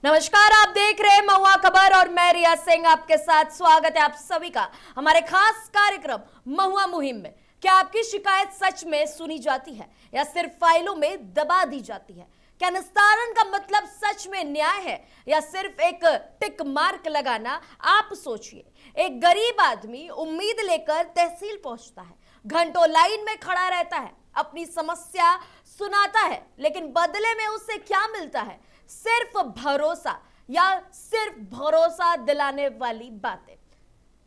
नमस्कार, आप देख रहे हैं महुआ खबर और मैं रिया सिंह आपके साथ। स्वागत है आप सभी का हमारे खास कार्यक्रम महुआ मुहिम में। क्या आपकी शिकायत सच में सुनी जाती है या सिर्फ फाइलों में दबा दी जाती है? क्या निस्तारण का मतलब सच में न्याय है या सिर्फ एक टिक मार्क लगाना? आप सोचिए, एक गरीब आदमी उम्मीद लेकर तहसील पहुंचता है, घंटों लाइन में खड़ा रहता है, अपनी समस्या सुनाता है, लेकिन बदले में उससे क्या मिलता है? सिर्फ भरोसा या सिर्फ भरोसा दिलाने वाली बातें।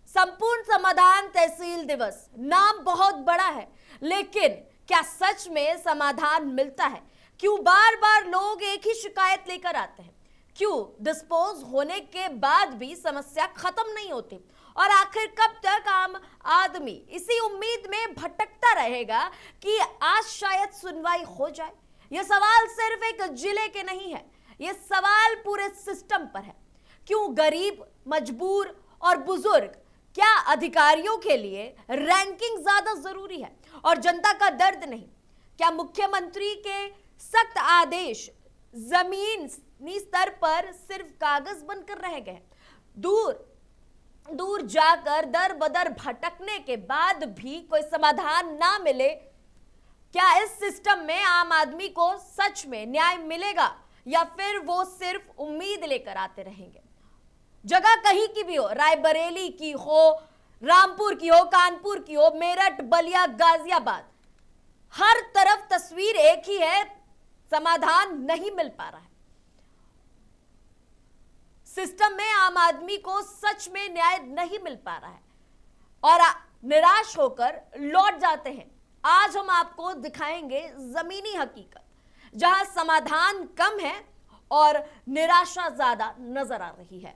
संपूर्ण समाधान तहसील दिवस नाम बहुत बड़ा है, लेकिन क्या सच में समाधान मिलता है? क्यों बार बार लोग एक ही शिकायत लेकर आते हैं? क्यों डिस्पोज होने के बाद भी समस्या खत्म नहीं होती? और आखिर कब तक आम आदमी इसी उम्मीद में भटकता रहेगा कि आज शायद सुनवाई हो जाए? यह सवाल सिर्फ एक जिले के नहीं है, यह सवाल पूरे सिस्टम पर है। क्यों गरीब, मजबूर और बुजुर्ग, क्या अधिकारियों के लिए रैंकिंग ज्यादा जरूरी है और जनता का दर्द नहीं? क्या मुख्यमंत्री के सख्त आदेश जमीनी स्तर पर सिर्फ कागज बनकर रह गए? दूर दूर जाकर दर बदर भटकने के बाद भी कोई समाधान ना मिले? क्या इस सिस्टम में आम आदमी को सच में न्याय मिलेगा या फिर वो सिर्फ उम्मीद लेकर आते रहेंगे? जगह कहीं की भी हो, रायबरेली की हो, रामपुर की हो, कानपुर की हो, मेरठ, बलिया, गाजियाबाद, हर तरफ तस्वीर एक ही है, समाधान नहीं मिल पा रहा है। सिस्टम में आम आदमी को सच में न्याय नहीं मिल पा रहा है और निराश होकर लौट जाते हैं। आज हम आपको दिखाएंगे जमीनी हकीकत, जहां समाधान कम है और निराशा ज्यादा नजर आ रही है।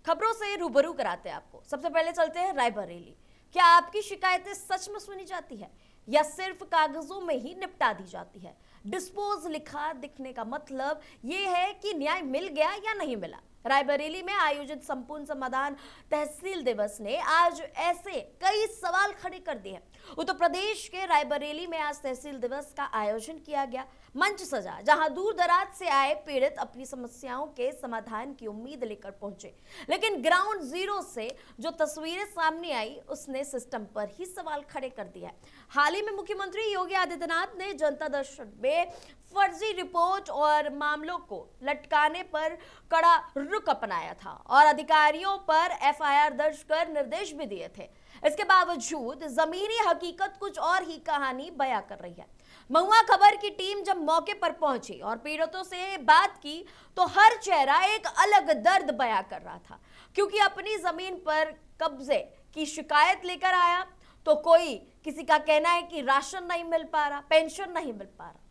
खबरों से रूबरू कराते हैं आपको। सबसे पहले चलते हैं रायबरेली। क्या आपकी शिकायतें सच में सुनी जाती है या सिर्फ कागजों में ही निपटा दी जाती है? डिस्पोज लिखा दिखने का मतलब यह है कि न्याय मिल गया या नहीं मिला। रायबरेली में आयोजित संपूर्ण समाधान तहसील दिवस ने आज ऐसे कई सवाल खड़े कर दिए। उत्तर प्रदेश के रायबरेली में आज तहसील दिवस का आयोजन किया गया। मंच सजा, जहां दूर दराज से आए पीड़ित अपनी समस्याओं के समाधान की उम्मीद लेकर पहुंचे, लेकिन ग्राउंड जीरो से जो तस्वीरें सामने आई उसने सिस्टम पर ही सवाल खड़े कर दिया। हाल ही में मुख्यमंत्री योगी आदित्यनाथ ने जनता दर्शन में फर्जी रिपोर्ट और मामलों को लटकाने पर कड़ा रुख अपनाया था और अधिकारियों पर एफआईआर दर्ज कर निर्देश भी दिए थे। इसके बावजूद जमीनी हकीकत कुछ और ही कहानी बयां कर रही है। महुआ खबर की टीम जब मौके पर पहुंची और पीड़ितों से बात की तो हर चेहरा एक अलग दर्द बयां कर रहा था, क्योंकि अपनी जमीन पर कब्जे की शिकायत लेकर आया तो कोई किसी का कहना है कि राशन नहीं मिल पा रहा, पेंशन नहीं मिल पा रहा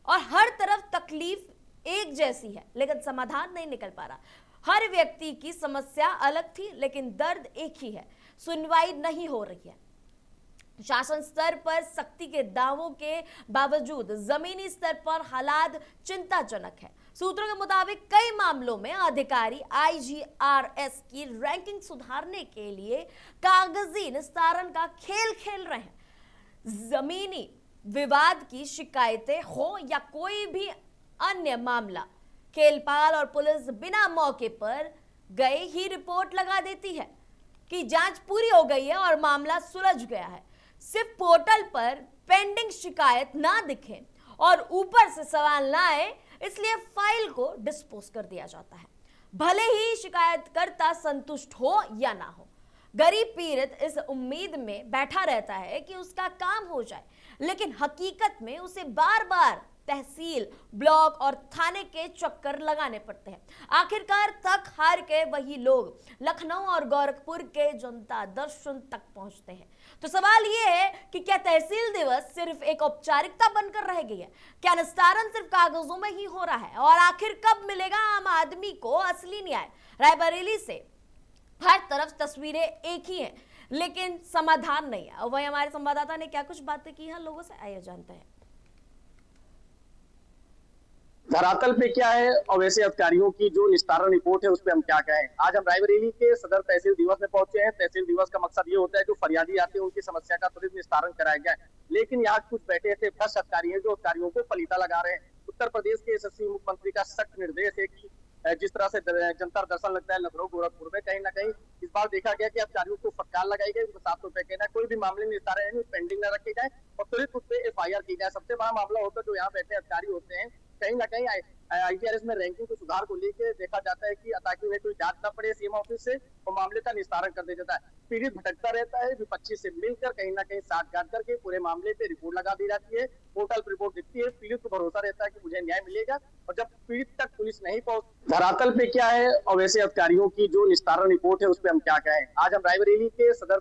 और हर तरफ तकलीफ एक जैसी है लेकिन समाधान नहीं निकल पा रहा। हर व्यक्ति की समस्या अलग थी लेकिन दर्द एक ही है, सुनवाई नहीं हो रही है। शासन स्तर पर सख्ती के दावों के बावजूद जमीनी स्तर पर हालात चिंताजनक है। सूत्रों के मुताबिक कई मामलों में अधिकारी आईजीआरएस की रैंकिंग सुधारने के लिए कागजी निस्तारण का खेल खेल रहे हैं। जमीनी विवाद की शिकायतें हो या कोई भी अन्य मामला, खेलपाल और पुलिस बिना मौके पर गए ही रिपोर्ट लगा देती है कि जांच पूरी हो गई है और मामला सुलझ गया है। सिर्फ पोर्टल पर पेंडिंग शिकायत ना दिखे और ऊपर से सवाल ना आए, इसलिए फाइल को डिस्पोज कर दिया जाता है, भले ही शिकायतकर्ता संतुष्ट हो या ना हो। गरीब पीड़ित इस उम्मीद में बैठा रहता है कि उसका काम हो जाए, लेकिन हकीकत में उसे बार बार तहसील, ब्लॉक और थाने के चक्कर लगाने पड़ते हैं। आखिरकार थक हार के वही लोग लखनऊ और गोरखपुर के जनता दर्शन तक पहुंचते हैं। तो सवाल यह है कि क्या तहसील दिवस सिर्फ एक औपचारिकता बनकर रह गई है? क्या निस्तारण सिर्फ कागजों में ही हो रहा है? और आखिर कब मिलेगा आम आदमी को असली न्याय? रायबरेली से हर तरफ तस्वीरें एक ही हैं लेकिन समाधान नहीं है। वही हमारे संवाददाता ने क्या कुछ बातें की हैं लोगों से, आइए जानते हैं। धरातल पे क्या है और वैसे अधिकारियों की जो निस्तारण रिपोर्ट है उस पर हम क्या कहें। आज हम रायबरेली के सदर तहसील दिवस में पहुंचे हैं। तहसील दिवस का मकसद ये होता है जो फरियादी आते हैं उनकी समस्या का त्वरित निस्तारण कराया जाए, लेकिन यहाँ कुछ बैठे ऐसे भ्रष्ट अधिकारी हैं जो अधिकारियों को पलीता लगा रहे हैं। उत्तर प्रदेश के यशस्वी मुख्यमंत्री का सख्त निर्देश है कि जिस तरह से जनता दर्शन लगता है लखनऊ गोरखपुर में, कहीं ना कहीं इस बार देखा गया कि अधिकारियों को फटकार लगाई गई, उनको 700 रुपए कहना, कोई भी मामले निस्तारण पेंडिंग न रखे जाए और त्वरित उस पर FIR की जाए। सबसे बड़ा मामला होता है जो यहाँ बैठे अधिकारी होते हैं, कहीं ना कहीं ITRS में रैंकिंग के सुधार को लेकर देखा जाता है कि ताकि उन्हें कोई जांच न पड़े सीएम ऑफिस से और मामले का निस्तारण कर दिया जाता है। पीड़ित भटकता रहता है, विपक्षी से मिलकर कहीं ना कहीं साथ गांठ करके पूरे मामले पे रिपोर्ट लगा दी जाती है, पोर्टल पर रिपोर्ट दिखती है, पीड़ित को भरोसा रहता है कि मुझे न्याय मिलेगा। और जब पीड़ित तक पुलिस नहीं पहुंच, धरातल पे क्या है और वैसे अधिकारियों की जो निस्तारण रिपोर्ट है उस पर हम क्या कहें। आज हम रायबरेली के सदर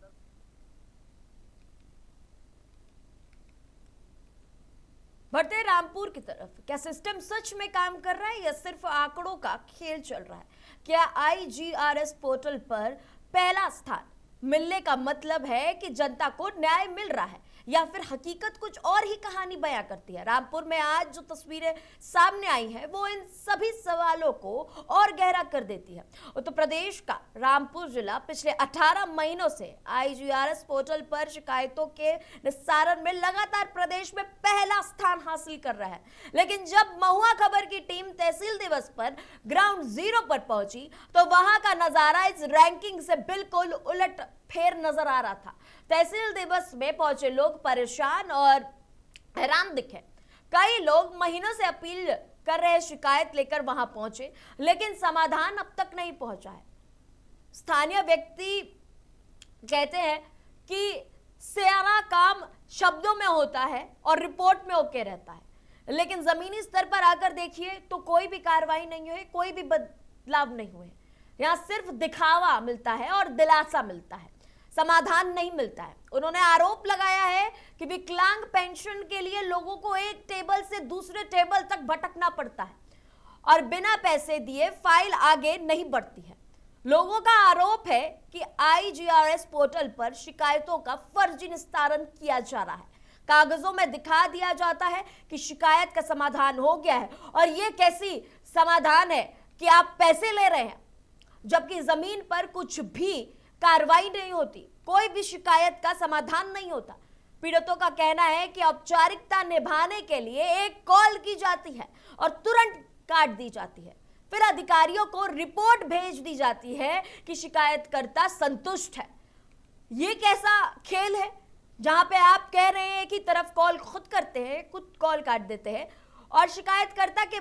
बढ़ते रामपुर की तरफ। क्या सिस्टम सच में काम कर रहा है या सिर्फ आंकड़ों का खेल चल रहा है? क्या IGRS पोर्टल पर पहला स्थान मिलने का मतलब है कि जनता को न्याय मिल रहा है या फिर हकीकत कुछ और ही कहानी बयां करती है? रामपुर में आज जो तस्वीरें सामने आई हैं वो इन सभी सवालों को और गहरा कर देती है। उत्तर प्रदेश का रामपुर जिला पिछले 18 महीनों से IGRS पोर्टल पर शिकायतों के निस्तारण में लगातार प्रदेश में पहला स्थान हासिल कर रहा है, लेकिन जब महुआ खबर की टीम तहसील दिवस पर ग्राउंड जीरो पर पहुंची तो वहां का नजारा इस रैंकिंग से बिल्कुल उलट फेर नजर आ रहा था। तहसील दिवस में पहुंचे लोग परेशान और हैरान दिखे। कई लोग महीनों से अपील कर रहे शिकायत लेकर वहां पहुंचे, लेकिन समाधान अब तक नहीं पहुंचा है। स्थानीय व्यक्ति कहते हैं कि सारा काम शब्दों में होता है और रिपोर्ट में ओके रहता है, लेकिन जमीनी स्तर पर आकर देखिए तो कोई भी कार्रवाई नहीं हुई, कोई भी बदलाव नहीं हुए। यहाँ सिर्फ दिखावा मिलता है और दिलासा मिलता है, समाधान नहीं मिलता है। उन्होंने आरोप लगाया है कि विकलांग पेंशन के लिए लोगों को एक टेबल से दूसरे टेबल तक भटकना पड़ता है और बिना पैसे दिए फाइल आगे नहीं बढ़ती है। लोगों का आरोप है कि IGRS पोर्टल पर शिकायतों का फर्जी निस्तारण किया जा रहा है। कागजों में दिखा दिया जाता है कि शिकायत का समाधान हो गया है, और ये कैसी समाधान है कि आप पैसे ले रहे हैं, जबकि जमीन पर कुछ भी कार्रवाई नहीं होती, कोई भी शिकायत का समाधान नहीं होता। पीड़ितों का कहना है कि औपचारिकता निभाने के लिए एक कॉल की जाती है और तुरंत काट दी जाती है, फिर अधिकारियों को रिपोर्ट भेज दी जाती है कि शिकायतकर्ता संतुष्ट है। ये कैसा खेल है जहां पे आप कह रहे हैं कि तरफ कॉल खुद करते हैं, खुद कॉल काट देते हैं और शिकायतकर्ता के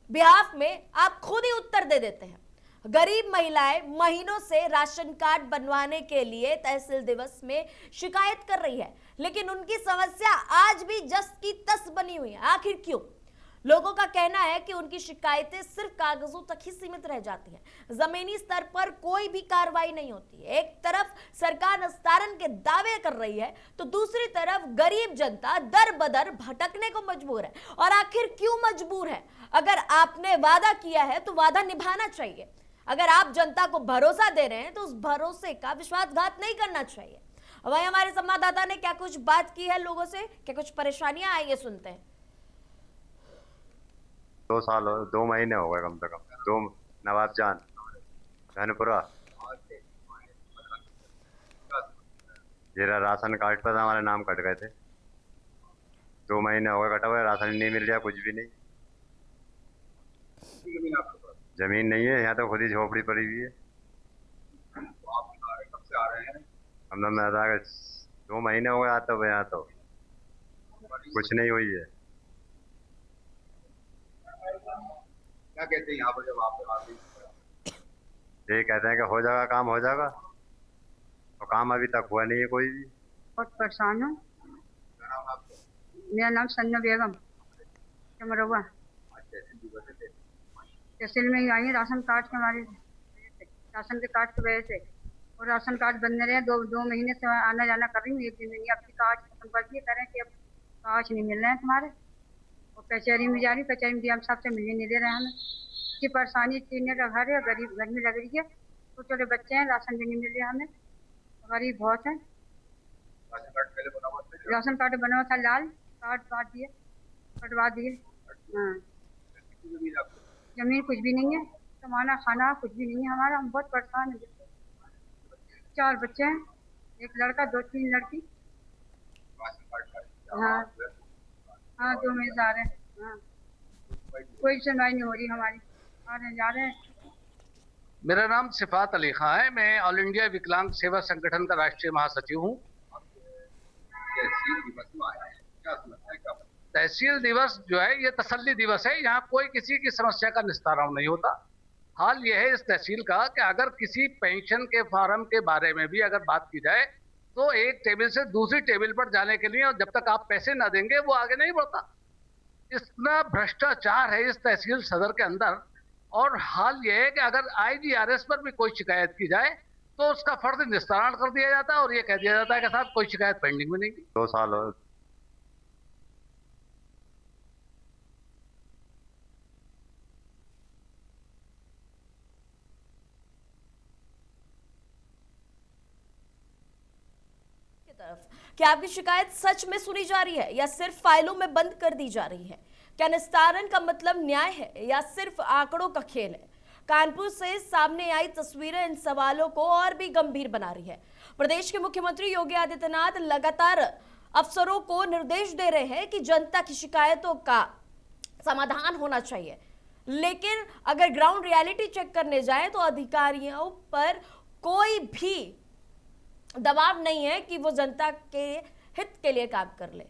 बिहाफ में आप खुद ही उत्तर दे देते हैं। गरीब महिलाएं महीनों से राशन कार्ड बनवाने के लिए तहसील दिवस में शिकायत कर रही है, लेकिन उनकी समस्या आज भी जस की तस बनी हुई है। आखिर क्यों? लोगों का कहना है कि उनकी शिकायतें सिर्फ कागजों तक ही सीमित रह जाती हैं, जमीनी स्तर पर कोई भी कार्रवाई नहीं होती। एक तरफ सरकार निस्तारण के दावे कर रही है तो दूसरी तरफ गरीब जनता दर बदर भटकने को मजबूर है। और आखिर क्यों मजबूर है? अगर आपने वादा किया है तो वादा निभाना चाहिए। अगर आप जनता को भरोसा दे रहे हैं तो उस भरोसे का विश्वासघात नहीं करना चाहिए। वहीं हमारे संवाददाता ने क्या कुछ बात की है लोगों से, क्या कुछ परेशानियां आई है, सुनते हैं। 2 महीने हो गए कम से कम। दो नवाब जान धनपुरा जेरा राशन कार्ड पर हमारे नाम कट गए थे। 2 महीने हो गए कटा हुआ, राशन नहीं मिल रहा, कुछ भी नहीं। जमीन नहीं है, यहाँ तो खुद ही झोपड़ी पड़ी हुई है। कब से आ रहे हैं? हम लोग 2 महीने हो गए आता हुआ, यहाँ तो कुछ नहीं हुई है। क्या कहते हैं यहाँ पर जब आप आते हैं? ये कहते हैं कि हो जाएगा काम, हो जाएगा, और काम अभी तक हुआ नहीं है कोई भी। बहुत परेशान हूँ। क्या नाम है आपका? मेरा नाम सन्ना बेगम चमरवा। तहसील में ही आई है राशन कार्ड के हमारे राशन के कार्ड की वजह से, और राशन कार्ड बनने रहे। दो महीने से आना जाना कर रही हूँ, एक दिन नहीं। अब की कार्ड खत्म कर दिए, कह रहे हैं कि अब कार्ड नहीं मिल रहे हैं तुम्हारे, और कचहरी में जा रही, कचहरी में डीएम साहब से मिलने नहीं दे रहे हैं हमें। इसकी परेशानी, चीने का घर है, गरीब घर में लग रही है, छोटे छोटे बच्चे हैं, राशन भी नहीं मिल रहा हमें, गरीब बहुत है। राशन कार्ड पहले बना हुआ था? राशन कार्ड बना हुआ था, लाल कार्ड काट दिए, कटवा दिए। हाँ, की जमीन आपको? जमीन कुछ भी नहीं है, कमाना खाना कुछ भी नहीं है हमारा, हम बहुत परेशान हैं। 4 बच्चे हैं, एक लड़का 2-3 लड़की। राशन कार्ड का हाँ हाँ 2 महीने हैं। हाँ कोई सुनवाई नहीं हो रही हमारी, आ रहे जा रहे हैं। मेरा नाम सिफात अली खां है। मैं ऑल इंडिया विकलांग सेवा संगठन का राष्ट्रीय महासचिव हूँ। तहसील दिवस में आया है, क्या समस्या है, क्या तहसील दिवस जो है ये तसल्ली दिवस है। यहाँ कोई किसी की समस्या का निस्तारण नहीं होता। हाल यह है इस तहसील का कि अगर किसी पेंशन के फॉर्म के बारे में भी अगर बात की जाए तो एक टेबल से दूसरी टेबल पर जाने के लिए, और जब तक आप पैसे ना देंगे वो आगे नहीं बढ़ता। इतना भ्रष्टाचार है इस तहसील सदर के अंदर। और हाल यह है कि अगर IGRS पर भी कोई शिकायत की जाए तो उसका फर्ज निस्तारण कर दिया जाता है और ये कह दिया जाता है कि साहब कोई शिकायत पेंडिंग में नहीं थी। 2 साल हो की तरफ क्या आपकी शिकायत सच में सुनी जा रही है या सिर्फ फाइलों में बंद कर दी जा रही है? क्या निस्तारण का मतलब न्याय है या सिर्फ आंकड़ों का खेल है? कानपुर से सामने आई तस्वीरें इन सवालों को और भी गंभीर बना रही है। प्रदेश के मुख्यमंत्री योगी आदित्यनाथ लगातार अफसरों को निर्देश दे रहे हैं कि जनता की शिकायतों का समाधान होना चाहिए, लेकिन अगर ग्राउंड रियलिटी चेक करने जाए तो अधिकारियों पर कोई भी दबाव नहीं है कि वो जनता के हित के लिए काम कर ले।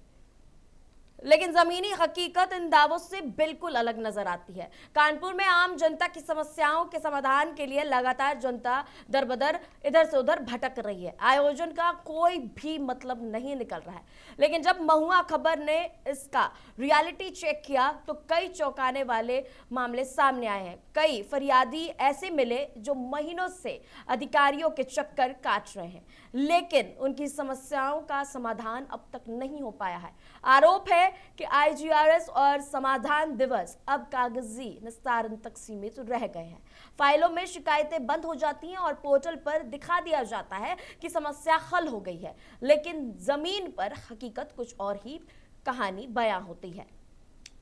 लेकिन जमीनी हकीकत इन दावों से बिल्कुल अलग नजर आती है। कानपुर में आम जनता की समस्याओं के समाधान के लिए लगातार जनता दरबदर इधर से उधर भटक रही है। आयोजन का कोई भी मतलब नहीं निकल रहा है। लेकिन जब महुआ खबर ने इसका रियलिटी चेक किया तो कई चौंकाने वाले मामले सामने आए हैं। कई फरियादी ऐसे मिले जो महीनों से अधिकारियों के चक्कर काट रहे हैं, लेकिन उनकी समस्याओं का समाधान अब तक नहीं हो पाया है। आरोप है कि IGRS और समाधान दिवस अब कागजी निस्तारण तक सीमित रह गए हैं। फाइलों में शिकायतें बंद हो जाती हैं और पोर्टल पर दिखा दिया जाता है कि समस्या हल हो गई है, लेकिन जमीन पर हकीकत कुछ और ही कहानी बयां होती है।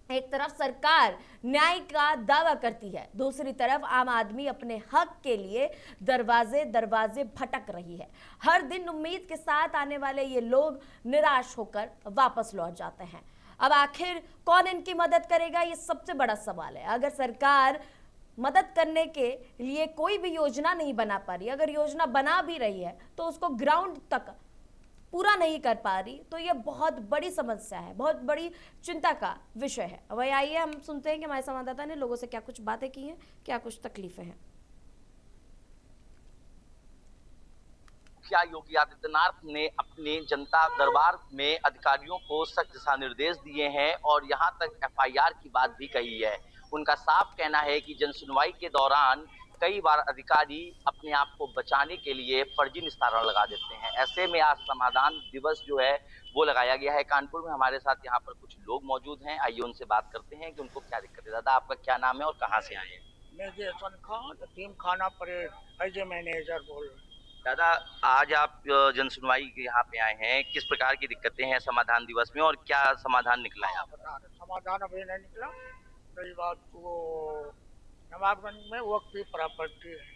एक तरफ सरकार न्याय का दावा करती है, दूसरी तरफ आम आदमी अपने हक के लिए दरवाजे दरवाजे भटक रही है। हर दिन उम्मीद के साथ आने वाले ये लोग निराश होकर वापस लौट जाते हैं। अब आखिर कौन इनकी मदद करेगा, ये सबसे बड़ा सवाल है। अगर सरकार मदद करने के लिए कोई भी योजना नहीं बना पा रही, अगर योजना बना भी रही है तो उसको ग्राउंड तक पूरा नहीं कर पा रही, तो यह बहुत बड़ी समस्या है, बहुत बड़ी चिंता का विषय है। वही आइए हम सुनते हैं कि हमारे संवाददाता ने लोगों से क्या कुछ बातें की हैं, क्या कुछ तकलीफें हैं। मुखिया योगी आदित्यनाथ ने अपने जनता दरबार में अधिकारियों को सख्त दिशा निर्देश दिए हैं और यहां तक FIR की बात भी कही है। उनका साफ कहना है कि जन सुनवाई के दौरान कई बार अधिकारी अपने आप को बचाने के लिए फर्जी निस्तारण लगा देते हैं। ऐसे में आज समाधान दिवस जो है वो लगाया गया है कानपुर में। हमारे साथ यहाँ पर कुछ लोग मौजूद हैं, आइए उनसे बात करते हैं कि उनको क्या दिक्कत है। दादा, आपका क्या नाम है और कहाँ से आए हैं? मैं जयसन खान, टीम खाना परेड एज ए मैनेजर बोल रहा हूँ। दादा, आज आप जन सुनवाई के यहाँ पे आए हैं, किस प्रकार की दिक्कतें हैं समाधान दिवस में और क्या समाधान निकला है? समाधान अभी नहीं निकला। रही बात वो नवाबगंज में वक्त की प्रॉपर्टी है,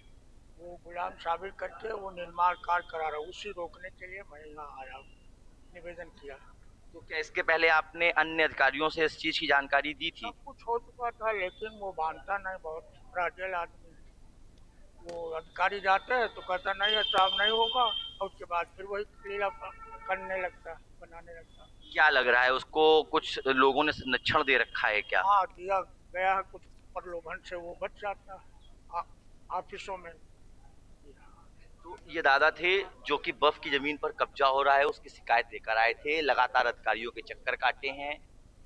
वो गुलाम साबित करके वो निर्माण कार्य करा रहा है, उसी रोकने के लिए मैं यहाँ आया, निवेदन किया। तो क्या इसके पहले आपने अन्य अधिकारियों से इस चीज की जानकारी दी थी? सब कुछ हो चुका था, लेकिन वो मानता नहीं, बहुत फ्रॉडल आदमी है। वो अधिकारी जाते हैं तो कहता नहीं है साहब नहीं होगा, और उसके बाद फिर वही लीला करने लगता, बनाने लगता। क्या लग रहा है उसको कुछ लोगों ने संरक्षण दे रखा है क्या? हाँ, दिया गया है, कुछ प्रलोभन से वो बच जाता है ऑफिसों में। तो ये दादा थे जो कि बफ की जमीन पर कब्जा हो रहा है, उसकी शिकायत लेकर आए थे। लगातार अधिकारियों के चक्कर काटे हैं,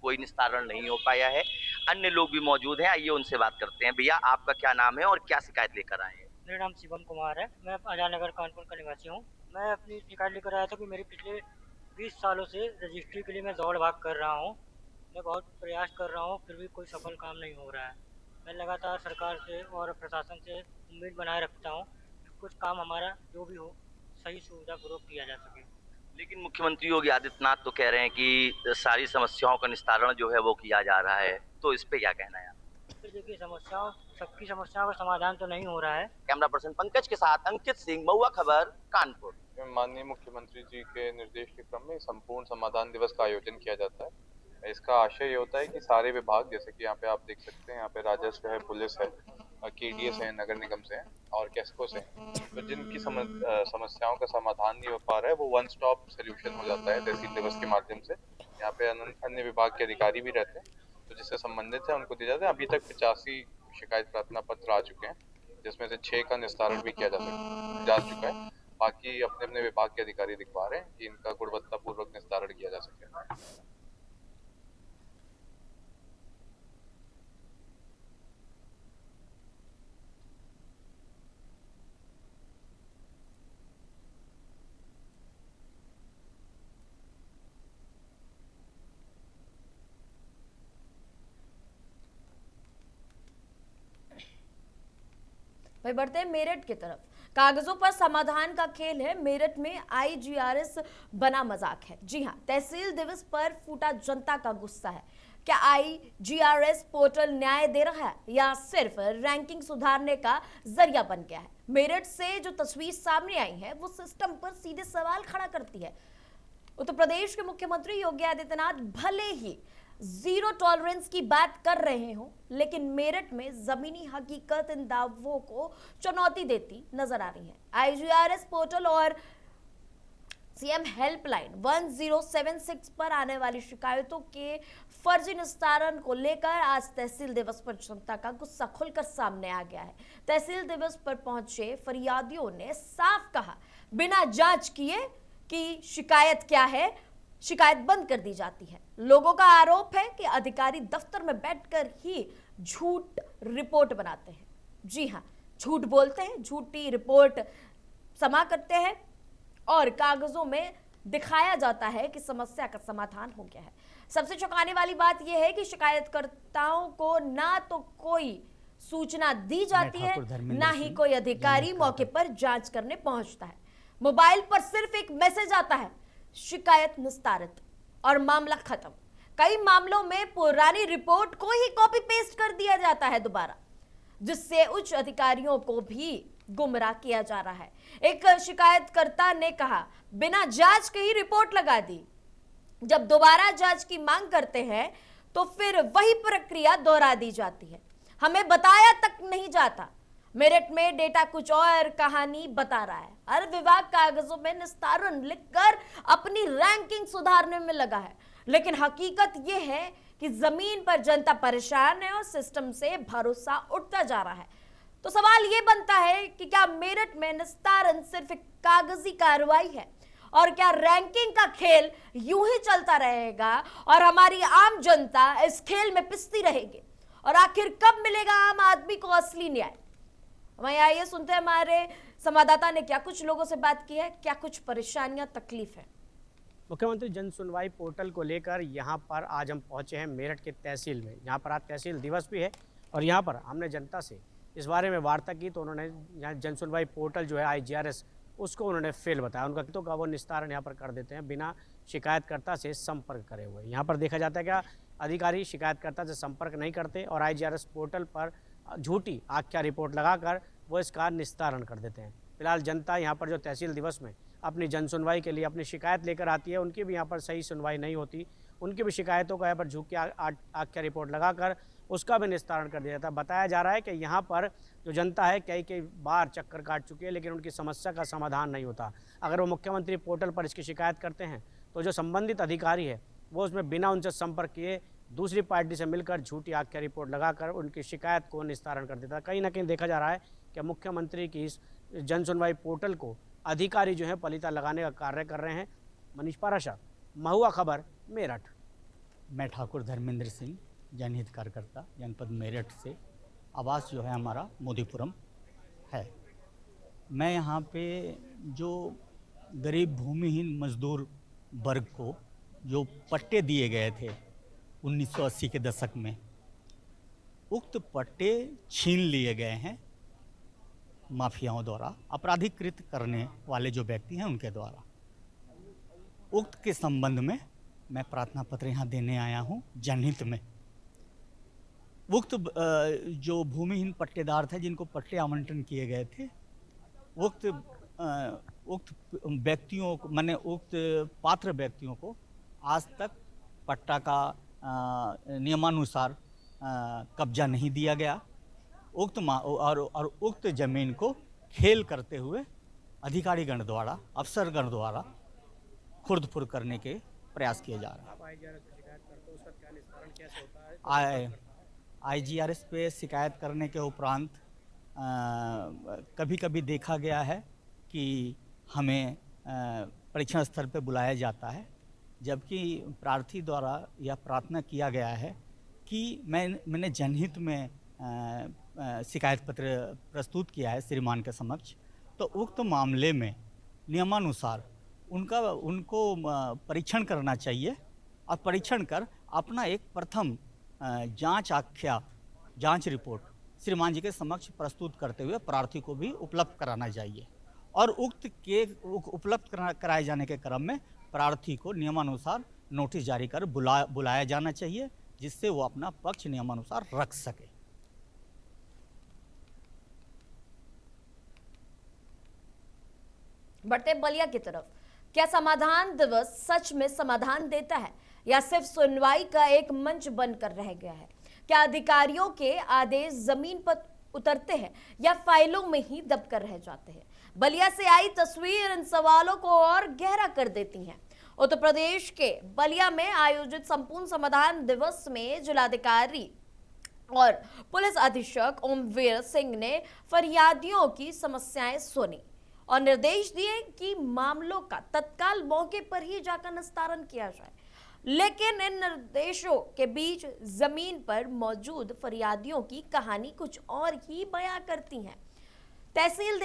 कोई निस्तारण नहीं हो पाया है। अन्य लोग भी मौजूद हैं, आइए उनसे बात करते हैं। भैया, आपका क्या नाम है और क्या शिकायत लेकर आए हैं? मेरा नाम शिवम कुमार है, मैं आजाद नगर कानपुर का निवासी हूँ। मैं अपनी शिकायत लेकर आया था कि मेरे पिछले 20 सालों से रजिस्ट्री के लिए मैं दौड़ भाग कर रहा हूँ। मैं बहुत प्रयास कर रहा हूँ, फिर भी कोई सफल काम नहीं हो रहा है। मैं लगातार सरकार से और प्रशासन से उम्मीद बनाए रखता हूँ कि कुछ काम हमारा जो भी हो सही सुविधापूर्वक किया जा सके। लेकिन मुख्यमंत्री योगी आदित्यनाथ तो कह रहे हैं कि सारी समस्याओं का निस्तारण जो है वो किया जा रहा है, तो इस पे क्या कहना है? फिर देखिए सबकी समस्याओं का समाधान तो नहीं हो रहा है। कैमरा पर्सन पंकज के साथ अंकित सिंह, महुआ खबर, कानपुर। माननीय मुख्यमंत्री जी के निर्देश के क्रम में संपूर्ण समाधान दिवस का आयोजन किया जाता है। इसका आशय ये होता है कि सारे विभाग, जैसे कि यहाँ पे आप देख सकते हैं, यहाँ पे राजस्व है, पुलिस है, KDS है, नगर निगम से है और कैस्को से, तो जिनकी समस्याओं का समाधान नहीं हो पा रहा है वो वन स्टॉप सोल्यूशन हो जाता है तहसील दिवस के माध्यम से। यहाँ पे अन्य विभाग के अधिकारी भी रहते हैं, तो जिससे संबंधित है उनको दिए जाते हैं। अभी तक 85 शिकायत प्रार्थना पत्र आ चुके हैं, जिसमें से 6 का निस्तारण भी किया जा चुका है। बाकी अपने अपने विभाग के अधिकारी दिखवा रहे हैं कि इनका गुणवत्तापूर्वक निस्तारण किया जा सके। भाई बढ़ते हैं मेरठ की तरफ। कागजों पर समाधान का खेल है, मेरठ में IGRS बना मजाक है। जी हां, तहसील दिवस पर फूटा जनता का गुस्सा है। क्या IGRS पोर्टल न्याय दे रहा है या सिर्फ रैंकिंग सुधारने का जरिया बन गया है? मेरठ से जो तस्वीर सामने आई है वो सिस्टम पर सीधे सवाल खड़ा करती है। उत्तर प्रदेश के मुख्यमंत्री योगी आदित्यनाथ भले ही जीरो टॉलरेंस की बात कर रहे हो, लेकिन मेरठ में जमीनी हकीकत इन दावों को चुनौती देती नजर आ रही है। IGRS पोर्टल और CM हेल्पलाइन 1076 पर आने वाली शिकायतों के फर्जी निस्तारण को लेकर आज तहसील दिवस पर जनता का गुस्सा खुलकर सामने आ गया है। तहसील दिवस पर पहुंचे फरियादियों ने साफ कहा, बिना जांच किए कि शिकायत क्या है, शिकायत बंद कर दी जाती है। लोगों का आरोप है कि अधिकारी दफ्तर में बैठकर ही झूठ रिपोर्ट बनाते हैं। जी हां, झूठ बोलते हैं, झूठी रिपोर्ट जमा करते हैं और कागजों में दिखाया जाता है कि समस्या का समाधान हो गया है। सबसे चौंकाने वाली बात यह है कि शिकायतकर्ताओं को ना तो कोई सूचना दी जाती है, ना ही कोई अधिकारी मौके पर जांच करने पहुंचता है। मोबाइल पर सिर्फ एक मैसेज आता है, शिकायत निस्तारित, और मामला खत्म। कई मामलों में पुरानी रिपोर्ट को ही कॉपी पेस्ट कर दिया जाता है दोबारा, जिससे उच्च अधिकारियों को भी गुमराह किया जा रहा है। एक शिकायतकर्ता ने कहा, बिना जांच के ही रिपोर्ट लगा दी। जब दोबारा जांच की मांग करते हैं तो फिर वही प्रक्रिया दोहरा दी जाती है, हमें बताया तक नहीं जाता। मेरठ में डेटा कुछ और कहानी बता रहा है। हर विभाग कागजों में निस्तारण लिखकर अपनी रैंकिंग सुधारने में लगा है, लेकिन हकीकत यह है कि जमीन पर जनता परेशान है और सिस्टम से भरोसा उठता जा रहा है। तो सवाल यह बनता है कि क्या मेरठ में निस्तारण सिर्फ एक कागजी कार्रवाई है, और क्या रैंकिंग का खेल यूं ही चलता रहेगा और हमारी आम जनता इस खेल में पिसती रहेगी? और आखिर कब मिलेगा आम आदमी को असली न्याय? वहीं आइए सुनते हैं हमारे संवाददाता ने क्या कुछ लोगों से बात की है, क्या कुछ परेशानियां, तकलीफ है। मुख्यमंत्री जन सुनवाई पोर्टल को लेकर यहाँ पर आज हम पहुँचे हैं मेरठ के तहसील में। यहाँ पर आज तहसील दिवस भी है और यहाँ पर हमने जनता से इस बारे में वार्ता की, तो उन्होंने यहाँ जन सुनवाई पोर्टल जो है IGRS, उसको उन्होंने फेल बताया। उनका तो का वो निस्तारण यहाँ पर कर देते हैं बिना शिकायतकर्ता से संपर्क करे हुए। यहाँ पर देखा जाता है क्या अधिकारी शिकायतकर्ता से संपर्क नहीं करते और IGRS पोर्टल पर झूठी आख्या रिपोर्ट लगाकर वो इसका निस्तारण कर देते हैं। फिलहाल जनता यहाँ पर जो तहसील दिवस में अपनी जन सुनवाई के लिए अपनी शिकायत लेकर आती है, उनकी भी यहाँ पर सही सुनवाई नहीं होती। उनकी भी शिकायतों का यहाँ पर झूठी आख्या रिपोर्ट लगाकर उसका भी निस्तारण कर दिया जाता है। बताया जा रहा है कि यहाँ पर जो जनता है कई बार चक्कर काट चुकी है, लेकिन उनकी समस्या का समाधान नहीं होता। अगर वो मुख्यमंत्री पोर्टल पर इसकी शिकायत करते हैं तो जो संबंधित अधिकारी है वो उसमें बिना उनसे संपर्क किए दूसरी पार्टी से मिलकर झूठी आख्या रिपोर्ट लगाकर उनकी शिकायत को निस्तारण कर देता है। कहीं ना कहीं देखा जा रहा है कि मुख्यमंत्री की इस जन सुनवाई पोर्टल को अधिकारी जो है पलीता लगाने का कार्य कर रहे हैं। मनीष पाराशर, महुआ खबर, मेरठ। मैं ठाकुर धर्मेंद्र सिंह, जनहित कार्यकर्ता, जनपद मेरठ से। आवास जो है हमारा मोदीपुरम है। मैं यहाँ पे जो गरीब भूमिहीन मजदूर वर्ग को जो पट्टे दिए गए थे 1980 के दशक में, उक्त पट्टे छीन लिए गए हैं माफियाओं द्वारा, अपराधीकृत करने वाले जो व्यक्ति हैं उनके द्वारा। उक्त के संबंध में मैं प्रार्थना पत्र यहाँ देने आया हूँ जनहित में। उक्त जो भूमिहीन पट्टेदार थे जिनको पट्टे आवंटन किए गए थे, उक्त व्यक्तियों को माने उक्त पात्र व्यक्तियों को आज तक पट्टा का नियमानुसार कब्जा नहीं दिया गया। और उक्त जमीन को खेल करते हुए अधिकारीगण द्वारा, अफसरगण द्वारा खुर्द-फुर्द करने के प्रयास किए जा रहे हैं। IGRS पे शिकायत करने के उपरांत कभी कभी देखा गया है कि हमें परीक्षण स्थल पे बुलाया जाता है, जबकि प्रार्थी द्वारा यह प्रार्थना किया गया है कि मैंने जनहित में शिकायत पत्र प्रस्तुत किया है श्रीमान के समक्ष, तो उक्त मामले में नियमानुसार उनको परीक्षण करना चाहिए और परीक्षण कर अपना एक प्रथम जांच रिपोर्ट श्रीमान जी के समक्ष प्रस्तुत करते हुए प्रार्थी को भी उपलब्ध कराना चाहिए। और उपलब्ध कराए जाने के क्रम में प्रार्थी को नियमानुसार नोटिस जारी कर बुलाया जाना चाहिए, जिससे वो अपना पक्ष नियमानुसार रख सके। बढ़ते बलिया की तरफ, क्या समाधान दिवस सच में समाधान देता है या सिर्फ सुनवाई का एक मंच बनकर रह गया है? क्या अधिकारियों के आदेश जमीन पर उतरते हैं या फाइलों में ही दबकर रह जाते हैं? बलिया से आई तस्वीर इन सवालों को और गहरा कर देती हैं। उत्तर प्रदेश के बलिया में आयोजित संपूर्ण समाधान दिवस में जिलाधिकारी और पुलिस अधीक्षक ओमवीर सिंह ने फरियादियों की समस्याएं सुनी और निर्देश दिए कि मामलों का तत्काल मौके पर ही जाकर निस्तारण किया जाए। लेकिन इन निर्देशों के बीच जमीन पर मौजूद फरियादियों की कहानी कुछ और ही बयां करती है। तहसील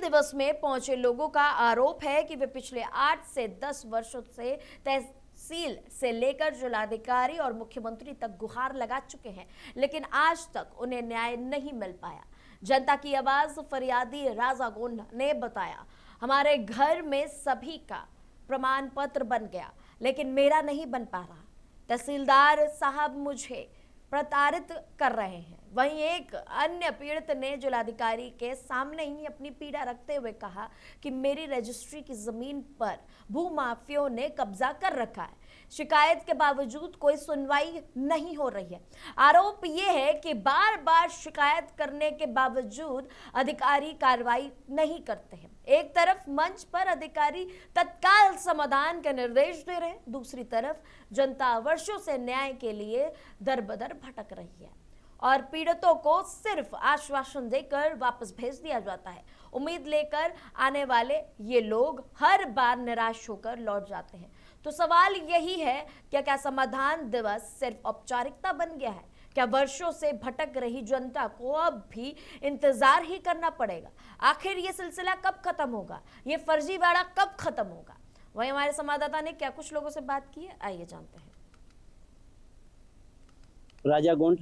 दिवस में पहुंचे लोगों का आरोप है कि वे पिछले 8 से 10 वर्षों से तहसील से लेकर जिलाधिकारी और मुख्यमंत्री तक गुहार लगा चुके हैं, लेकिन आज तक उन्हें न्याय नहीं मिल पाया। जनता की आवाज फरियादी राजा गोंड ने बताया, हमारे घर में सभी का प्रमाण पत्र बन गया, लेकिन मेरा नहीं बन पा रहा। तहसीलदार साहब मुझे प्रताड़ित कर रहे हैं। वहीं एक अन्य पीड़ित ने जिलाधिकारी के सामने ही अपनी पीड़ा रखते हुए कहा कि मेरी रजिस्ट्री की जमीन पर भूमाफियों ने कब्जा कर रखा है। शिकायत के बावजूद कोई सुनवाई नहीं हो रही है। आरोप यह है कि बार बार शिकायत करने के बावजूद अधिकारी कार्रवाई नहीं करते हैं। एक तरफ मंच पर अधिकारी तत्काल समाधान के निर्देश दे रहे हैं, दूसरी तरफ जनता वर्षों से न्याय के लिए दर-बदर भटक रही है और पीड़ितों को सिर्फ आश्वासन देकर वापस भेज दिया जाता है। उम्मीद लेकर आने वाले ये लोग हर बार निराश होकर लौट जाते हैं। तो सवाल यही है कि क्या समाधान दिवस सिर्फ औपचारिकता बन गया है? क्या वर्षों से भटक रही जनता को अब भी इंतजार ही करना पड़ेगा? आखिर ये सिलसिला कब खत्म होगा? ये फर्जीवाड़ा कब खत्म होगा? वहीं हमारे संवाददाता ने क्या कुछ लोगों से बात की है, आइए जानते हैं। राजा गोंड।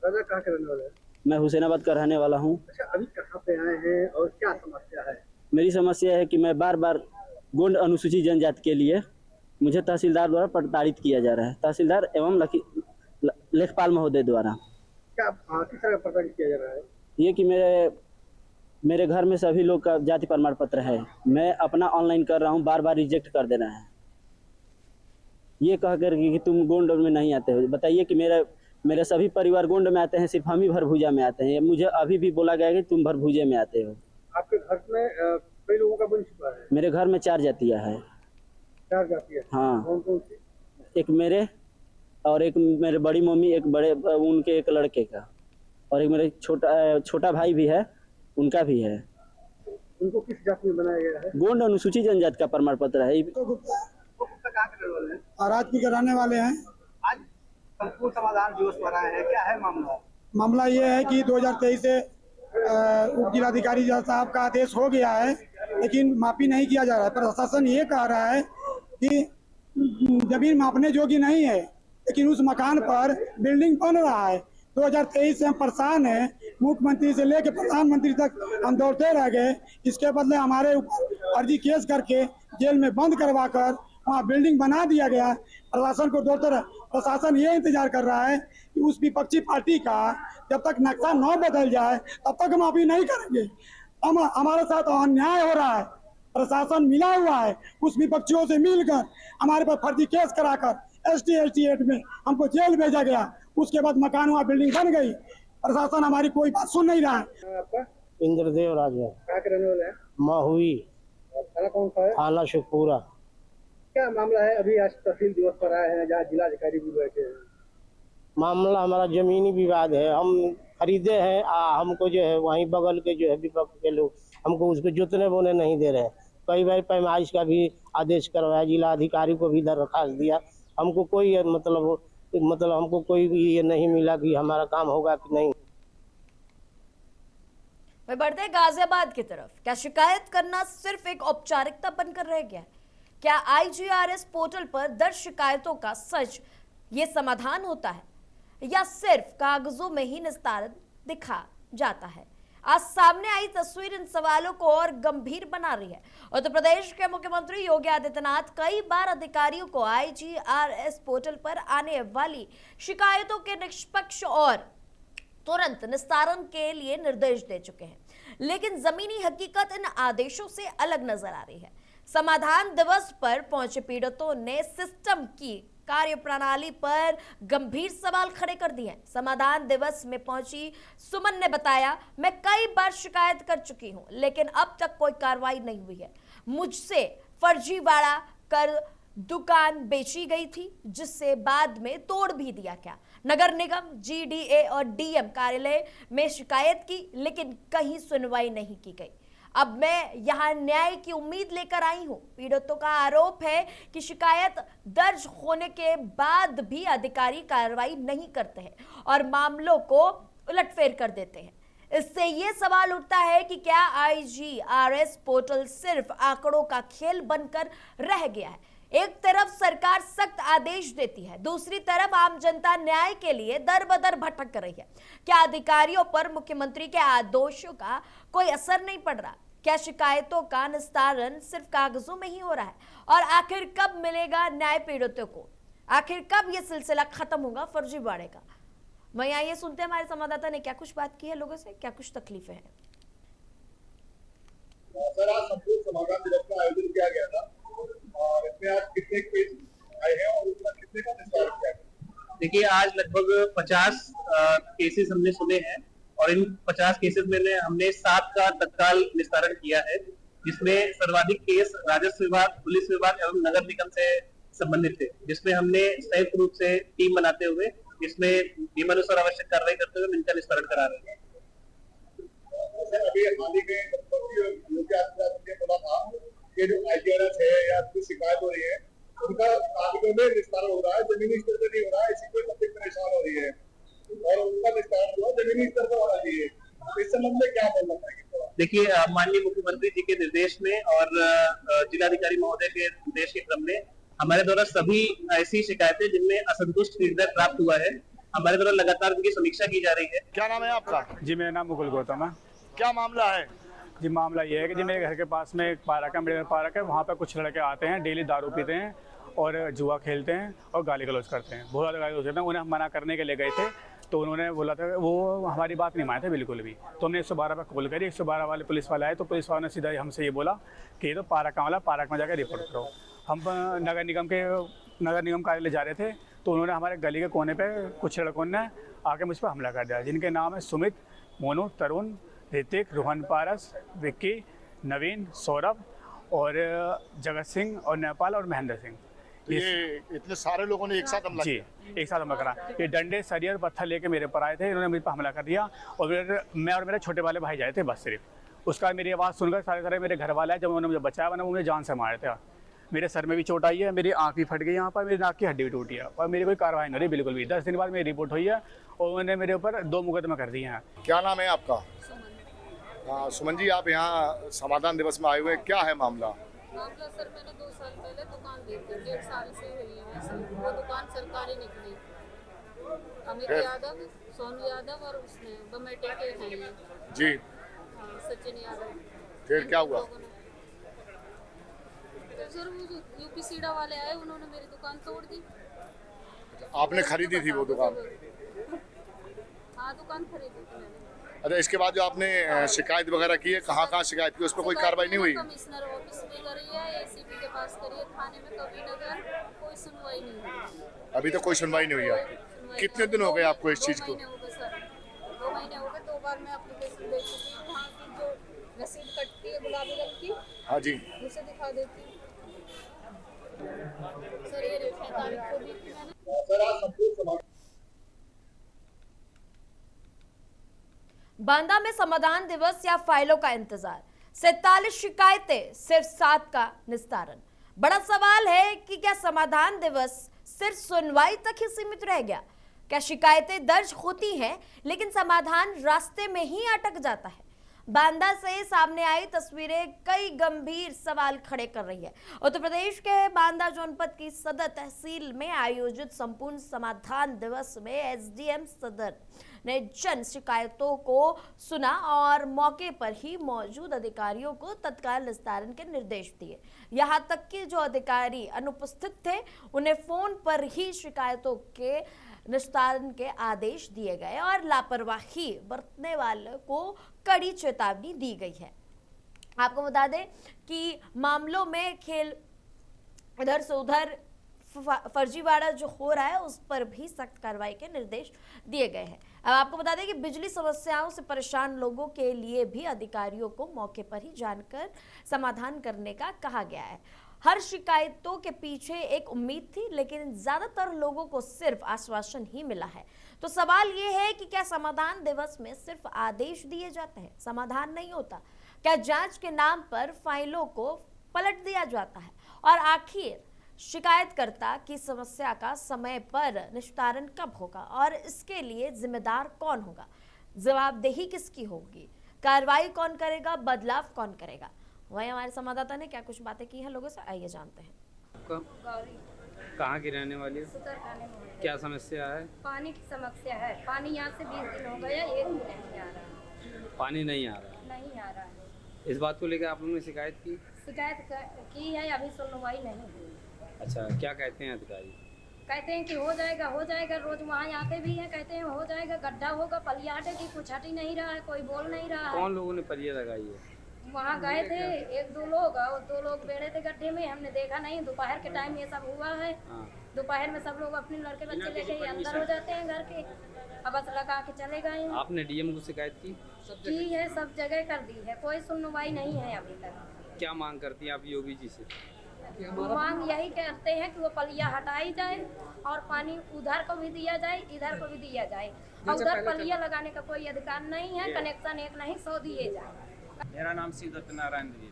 राजा कहाँ के रहने वाले हैं? मैं हुसैनाबाद का रहने वाला हूँ। अच्छा, अभी कहाँ पे आए हैं और क्या समस्या है? मेरी समस्या है कि मैं बार बार गोंड अनुसूचित जनजाति के लिए मुझे तहसीलदार द्वारा प्रताड़ित किया जा रहा है, तहसीलदार एवं लेखपाल महोदय द्वारा। क्या किस तरह प्रताड़ित किया जा रहा है? ये कि मेरे घर में सभी लोग का जाति प्रमाण पत्र है, मैं अपना ऑनलाइन कर रहा हूँ, बार बार रिजेक्ट कर दे रहा है। ये कह कर कि तुम गोंड में नहीं आते हो। बताइए कि मेरे सभी परिवार गोंड में आते हैं, सिर्फ हम ही भरभूजा में आते हैं। मुझे अभी भी बोला गया है कि तुम भरभूजे में आते हो। आपके घर में कई लोगों का बन चुका है? मेरे घर में 4 जातियाँ है। 4 जातियाँ? हाँ। कौन कौन सी? एक मेरे और एक मेरे बड़ी मम्मी, एक बड़े उनके एक लड़के का, और एक मेरे छोटा भाई भी है, उनका भी है। उनको किस जाति में बनाया गया है? गोंड अनुसूचित जनजाति का प्रमाण पत्र है। राजपुर के रहने वाले हैं। आज संपूर्ण समाधान दिवस मनाए हैं, क्या है मामला? मामला ये है कि 2023 से उप जिलाधिकारी साहब का आदेश हो गया है, लेकिन मापी नहीं किया जा रहा है। प्रशासन ये कह रहा है कि जमीन मापने जोगी नहीं है, लेकिन उस मकान पर बिल्डिंग बन रहा है। 2023 से हम परेशान हैं, मुख्यमंत्री से लेकर प्रधानमंत्री तक हम दौड़ते रह गए। इसके बदले हमारे ऊपर फर्जी केस करके जेल में बंद करवा कर वहाँ बिल्डिंग बना दिया गया है। प्रशासन को दो तरह प्रशासन ये इंतजार कर रहा है कि उस विपक्षी पार्टी का जब तक नक्शा न बदल जाए तब तक माफी नहीं करेंगे। हम हमारे साथ अन्याय हो रहा है, प्रशासन मिला हुआ है उस विपक्षियों से मिलकर हमारे पर फर्जी केस कराकर ST एक्ट में हमको जेल भेजा गया। उसके बाद मकान वहाँ बिल्डिंग बन गई, प्रशासन हमारी कोई बात सुन नहीं रहा है। आपका इंद्रदेव राजा क्या रहने वाला है? माहुई थाना कौन सा है? थाना शेखपुरा। क्या मामला है? अभी आज तहसील दिवस पर आए हैं जहाँ जिलाधिकारी भी बैठे हैं। मामला हमारा जमीनी विवाद है। हम खरीदे हैं, हमको जो है वहीं बगल के जो है विपक्ष के लोग हमको उसको जोतने बोने नहीं दे रहे हैं। कई बार पैमाइश का भी आदेश करवाया, जिला अधिकारी को भी दरखास्त दिया, हमको कोई मतलब हमको कोई भी ये नहीं मिला कि हमारा काम होगा कि नहीं। वह बढ़ते हैं गाजियाबाद की तरफ। क्या शिकायत करना सिर्फ एक औपचारिकता बनकर रह गया है? क्या IGRS पोर्टल पर दर्ज शिकायतों का सच ये समाधान होता है या सिर्फ कागजों में ही निस्तारण दिखा जाता है? आज सामने आई तस्वीर इन सवालों को और गंभीर बना रही है। उत्तर प्रदेश के मुख्यमंत्री योगी आदित्यनाथ कई बार अधिकारियों को IGRS पोर्टल पर आने वाली शिकायतों के निष्पक्ष और तुरंत निस्तारण के लिए निर्देश दे चुके हैं, लेकिन जमीनी हकीकत इन आदेशों से अलग नजर आ रही है। समाधान दिवस पर पहुंचे पीड़ितों ने सिस्टम की कार्यप्रणाली पर गंभीर सवाल खड़े कर दिए हैं। समाधान दिवस में पहुंची सुमन ने बताया, मैं कई बार शिकायत कर चुकी हूं, लेकिन अब तक कोई कार्रवाई नहीं हुई है। मुझसे फर्जीवाड़ा कर दुकान बेची गई थी, जिससे बाद में तोड़ भी दिया गया। नगर निगम, GDA और DM कार्यालय में शिकायत की, लेकिन कहीं सुनवाई नहीं की गई। अब मैं यहां न्याय की उम्मीद लेकर आई हूं। पीड़ितों का आरोप है कि शिकायत दर्ज होने के बाद भी अधिकारी कार्रवाई नहीं करते हैं और मामलों को उलटफेर कर देते हैं। इससे ये सवाल उठता है कि क्या IGRS पोर्टल सिर्फ आंकड़ों का खेल बनकर रह गया है? एक तरफ सरकार सख्त आदेश देती है, दूसरी तरफ आम जनता न्याय के लिए दर बदर भटक रही है। क्या अधिकारियों पर मुख्यमंत्री के आदेशों का कोई असर नहीं पड़ रहा? क्या शिकायतों का निस्तारण सिर्फ कागजों में ही हो रहा है? और आखिर कब मिलेगा न्याय पीड़ितों को? आखिर कब यह सिलसिला खत्म होगा फर्जीवाड़े का? वहीं आइए सुनते हैं हमारे संवाददाता ने क्या कुछ बात की है लोगों से, क्या कुछ तकलीफें हैं। सर, आज संपूर्ण समाधान दिवस का आयोजन किया गया था और इसमें आज कितने केस आए हैं और उसका कितने का निस्तारण किया गया? देखिए, आज लगभग 50 केसेस हमने सुने हैं और इन 50 केसेस में हमने 7 का तत्काल निस्तारण किया है, जिसमें सर्वाधिक केस राजस्व विभाग, पुलिस विभाग एवं नगर निगम से संबंधित थे, जिसमें हमने संयुक्त रूप से टीम बनाते हुए इसमें नियमानुसार आवश्यक कार्रवाई करते हुए इनका निस्तारण करा रहे हैं। अभी हाल ही में योगी आदित्यनाथ ने बोला था कि जो IGRS है या कुछ शिकायत हो रही है उनका कागजों में निस्तारण हो रहा है, जमीनी स्तर पर नहीं हो रहा है, इसी को पब्लिक परेशान हो रही है और उनका निस्तारण जो है जमीनी स्तर पर होना चाहिए। इस संबंध में क्या बोलना चाहिए? देखिए, माननीय मुख्यमंत्री जी के निर्देश में और जिलाधिकारी महोदय के निर्देश के क्रम में हमारे द्वारा सभी ऐसी शिकायतें जिनमें असंतुष्ट फीडबैक प्राप्त हुआ है, हमारे द्वारा लगातार उनकी समीक्षा की जा रही है। क्या नाम है आपका? जी, मेरा नाम मुकुल गौतम है। क्या मामला है? जी, मामला ये है कि जी मेरे घर के पास में एक पार्क है, मेरे पार्क है, वहाँ पे कुछ लड़के आते हैं, डेली दारू पीते हैं और जुआ खेलते हैं और गाली गलौज करते हैं, बहुत ज़्यादा गाली गलौज करते हैं। उन्हें हम मना करने के लिए गए थे तो उन्होंने बोला था, वो हमारी बात नहीं माने थे बिल्कुल भी। तो हमने 112 पर कॉल करी, 112 वाले पुलिस वाले आए तो पुलिस वालों ने सीधा हमसे ये बोला कि ये तो पार्क का वाला, पार्क में जाकर रिपोर्ट करो। हम नगर निगम कार्यालय जा रहे थे तो उन्होंने हमारे गली के कोने पे कुछ लड़कों ने आके मुझ पर हमला कर दिया, जिनके नाम है सुमित, मोनू, तरुण, ऋतिक, रोहन पारस, विक्की, नवीन, सौरभ और जगत सिंह और नेपाल और महेंद्र सिंह। ये इतने सारे लोगों ने एक साथ हमला किया? जी, एक साथ हमला करा। ये डंडे, सरियर, पत्थर लेके मेरे ऊपर आए थे, इन्होंने मुझ पर हमला कर दिया और मैं और मेरे छोटे वाले भाई जाए थे बस सिर्फ। उसका मेरी आवाज़ सुनकर सारे मेरे घर वाले आए, जब उन्होंने मुझे बचाया वरना मुझे जान से मारे थे। मेरे सर में भी चोट आई है, मेरी आँख भी फट गई यहाँ पर, मेरी नाक की हड्डी भी टूटी है और मेरी कोई कार्रवाई नहीं रही बिल्कुल भी। 10 दिन बाद मेरी रिपोर्ट हुई है और उन्होंने मेरे ऊपर 2 मुकदमे कर दिए हैं। क्या नाम है आपका? सुमन जी, आप यहाँ समाधान दिवस में आए हुए, क्या है मामला? मामला सर, मैंने 2 साल पहले दुकान दी थी, 1.5 साल से हुई है वैसे। वो दुकान सरकारी निकली। अमित यादव, सोनू यादव और उसने बमेटे के हैं ये जी, सचिन यादव। फिर क्या हुआ? तो सर वो जो यूपी सीडा वाले आए उन्होंने मेरी दुकान तोड़ दी। आपने खरीदी थी वो दुकान? हाँ दुकान खरीदी थी मैंने। अच्छा, इसके बाद जो आपने शिकायत वगैरह की है, कहाँ शिकायत की, उस पर कोई कार्रवाई नहीं हुई? कमिश्नर ऑफिस में करी है, एसीपी के पास करी है, थाने में कबीरनगर, कोई सुनवाई नहीं हुई। अभी तक कोई सुनवाई नहीं हुई आपकी? कितने दिन हो गए आपको इस चीज़ को? 2 महीने हो गए। 2 बार मैं एप्लीकेशन दे चुकी हूँ। वहाँ की जो रसीद कटती है गुलाबी रंग की, हाँ जी, उसे दिखा देती हूँ सर। ये 6 तारीख को दी थी मैंने। बांदा में समाधान दिवस या फाइलों का इंतजार, 47 शिकायतें, सिर्फ 7 का निस्तारण। बड़ा सवाल है कि क्या समाधान दिवस सिर्फ सुनवाई तक ही सीमित रह गया? क्या शिकायतें दर्ज होती हैं लेकिन समाधान रास्ते में ही अटक जाता है? बांदा से सामने आई तस्वीरें कई गंभीर सवाल खड़े कर रही है। उत्तर प्रदेश के बांदा जनपद की सदर तहसील में आयोजित संपूर्ण समाधान दिवस में एसडीएम सदर ने जन शिकायतों को सुना और मौके पर ही मौजूद अधिकारियों को तत्काल निस्तारण के निर्देश दिए। यहां तक कि जो अधिकारी अनुपस्थित थे उन्हें फोन पर ही शिकायतों के निस्तारण के आदेश दिए गए और लापरवाही बरतने वालों को कड़ी चेतावनी दी गई है। आपको बता दें कि मामलों में खेल इधर से उधर फर्जीवाड़ा जो हो रहा है उस पर भी सख्त कार्रवाई के निर्देश दिए गए हैं। अब आपको बता दें कि बिजली समस्याओं से परेशान लोगों के लिए भी अधिकारियों को मौके पर ही जानकर समाधान करने का कहा गया है। हर शिकायतों के पीछे एक उम्मीद थी, लेकिन ज्यादातर लोगों को सिर्फ आश्वासन ही मिला है। तो सवाल ये है कि क्या समाधान दिवस में सिर्फ आदेश दिए जाते हैं, समाधान नहीं होता? क्या जांच के नाम पर फाइलों को पलट दिया जाता है? और आखिर शिकायतकर्ता की समस्या का समय पर निस्तारण कब होगा और इसके लिए जिम्मेदार कौन होगा? जवाबदेही किसकी होगी? कार्रवाई कौन करेगा? बदलाव कौन करेगा? वही हमारे संवाददाता ने क्या कुछ बातें की हैं लोगों से, आइए जानते हैं। कहाँ की रहने वाली है? क्या समस्या है? पानी की समस्या है। पानी यहाँ से 20 दिन हो गया, एक भी नहीं आ रहा। पानी नहीं आ रहा? नहीं आ रहा है। इस बात को लेकर आप लोगों ने शिकायत की? शिकायत की है, अभी सुनवाई नहीं हुई। अच्छा, क्या कहते हैं अधिकारी? कहते हैं कि हो जाएगा हो जाएगा। रोज वहाँ आते भी हैं, कहते हैं हो जाएगा, गड्ढा होगा, पलिया हटेगी, कुछ हट ही नहीं रहा है, कोई बोल नहीं रहा है। कौन लोगों ने पलिया लगाई है? वहाँ गए थे 1-2 लोग और 2 लोग बैठे थे गड्ढे में, हमने देखा नहीं। दोपहर के टाइम ये सब हुआ है। दोपहर में सब लोग अपने लड़के बच्चे लेके अंदर हो जाते हैं घर के, अब बस लगा के चले गए। आपने डीएम को शिकायत की? है, सब जगह कर दी है, कोई सुनवाई नहीं है अभी तक। क्या मांग करती हैं आप योगी जी से? मांग यही करते हैं कि वो पलिया हटाई जाए और पानी उधर को भी दिया जाए, इधर को भी दिया जाए। और उधर पलिया लगाने का कोई अधिकार नहीं है, कनेक्शन एक नहीं 100 दिए जाए। मेरा नाम शिवदत्त नारायण जी।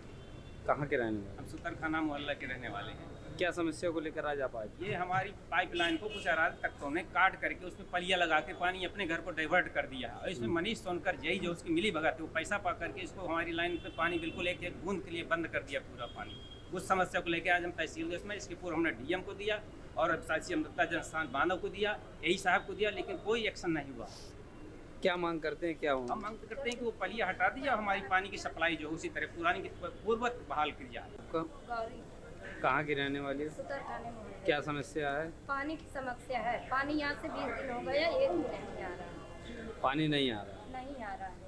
कहाँ के रहने वाले? हम सुतरखाना मोहल्ला के रहने वाले हैं। क्या समस्या को लेकर आज आप आए? ये हमारी पाइपलाइन को कुछ अराध तक तो ने काट करके उसमें पलिया लगा के पानी अपने घर को डाइवर्ट कर दिया है। और इसमें मनीष सोनकर जय जो उसकी मिली भगत है, वो पैसा पा करके इसको हमारी लाइन पे पानी बिल्कुल एक बूंद के लिए बंद कर दिया पूरा पानी। उस समस्या को लेकर आज हम तहसील में इसके पूर्व हमने डीएम को दिया और साथी अमृता जनस्थान बांधव को दिया, यही साहब को दिया, लेकिन कोई एक्शन नहीं हुआ। क्या मांग करते हैं? क्या हम मांग करते हैं कि वो पलिया हटा दिया, हमारी पानी की सप्लाई जो उसी तरह पुरानी पूर्ववत बहाल की जाए। कहाँ की रहने वाली है? क्या समस्या है? पानी की समस्या है। पानी यहाँ से 20 दिन हो गया, एक भी नहीं आ रहा। पानी नहीं आ रहा? नहीं आ रहा है।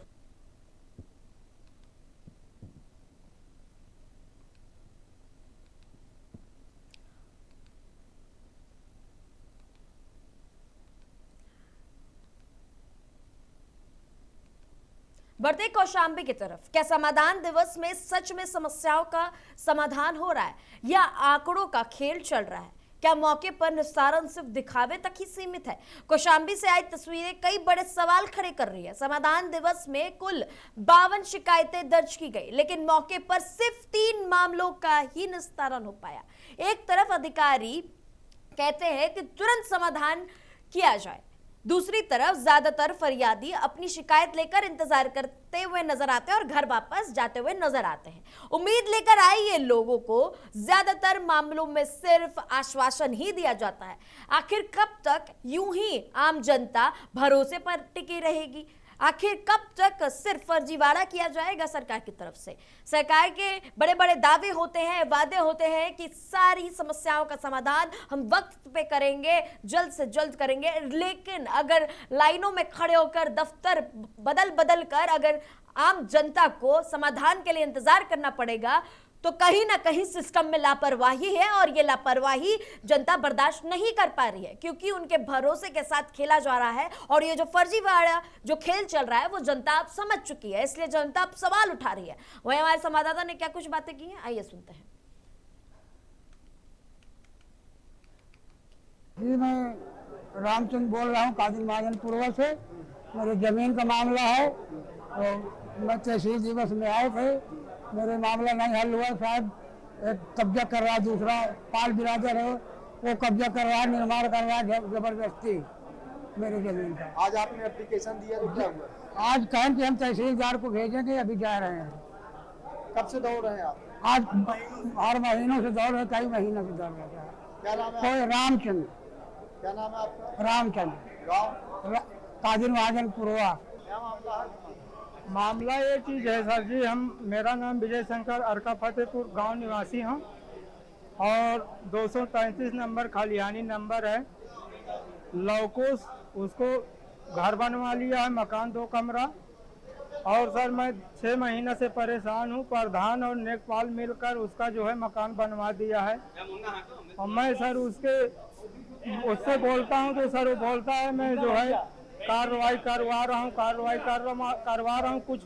बढ़ते कौशाम्बी की तरफ, क्या समाधान दिवस में सच में समस्याओं का समाधान हो रहा है या आंकड़ों का खेल चल रहा है? क्या मौके पर निस्तारण सिर्फ दिखावे तक ही सीमित है? कौशाम्बी से आई तस्वीरें कई बड़े सवाल खड़े कर रही है। समाधान दिवस में कुल 52 शिकायतें दर्ज की गई, लेकिन मौके पर सिर्फ 3 मामलों का ही निस्तारण हो पाया। एक तरफ अधिकारी कहते हैं कि तुरंत समाधान किया जाए, दूसरी तरफ ज्यादातर फरियादी अपनी शिकायत लेकर इंतजार करते हुए नजर आते हैं और घर वापस जाते हुए नजर आते हैं। उम्मीद लेकर आए ये लोगों को ज्यादातर मामलों में सिर्फ आश्वासन ही दिया जाता है। आखिर कब तक यूं ही आम जनता भरोसे पर टिकी रहेगी? आखिर कब तक सिर्फ फर्जीवाड़ा किया जाएगा सरकार की तरफ से? सरकार के बड़े बड़े दावे होते हैं, वादे होते हैं कि सारी समस्याओं का समाधान हम वक्त पे करेंगे, जल्द से जल्द करेंगे, लेकिन अगर लाइनों में खड़े होकर दफ्तर बदल बदल कर अगर आम जनता को समाधान के लिए इंतजार करना पड़ेगा तो कहीं ना कहीं सिस्टम में लापरवाही है और ये लापरवाही जनता बर्दाश्त नहीं कर पा रही है, क्योंकि उनके भरोसे के साथ खेला जा रहा है और ये जो फर्जीवाड़ा जो खेल चल रहा है वो जनता अब समझ चुकी है, इसलिए जनता अब सवाल उठा रही है। वहीं हमारे संवाददाता ने क्या कुछ बातें की हैं, आइए सुनते हैं। जी मैं रामचंद्र बोल रहा हूँ कादिर महाजन पूर्वा से। मेरे जमीन का मामला है और मैं तहसील दिवस में आए थे, मेरे मामला नहीं हल हुआ। साहब एक कब्जा कर रहा है, दूसरा पाल बिरादर है वो कब्जा कर रहा है, निर्माण कर रहा है जबरदस्ती मेरे जमीन का। आज आपने एप्लीकेशन दिया तो क्या हुआ? आज कहें कि हम तहसीलदार को भेजेंगे, अभी जा रहे हैं। कब से दौड़ रहे हैं आप? आज हर महीनों से दौड़ रहे, कई महीनों से दौड़ रहे हैं। क्या नाम है? कोई रामचंद्र। क्या नाम है आपका? रामचंद्र। गाँव? कादिर महाजन पूर्वा। क्या मामला है? मामला ये चीज़ है सर जी, मेरा नाम विजय शंकर अरका फतेहपुर गांव निवासी हूं और 233 नंबर खलिहानी नंबर है। लौकुश उसको घर बनवा लिया है, मकान 2 कमरा। और सर मैं 6 महीने से परेशान हूं, प्रधान और नेकपाल मिलकर उसका जो है मकान बनवा दिया है। और मैं सर उससे बोलता हूं तो सर वो बोलता है मैं जो है कार्रवाई करवा रहा हूँ, कुछ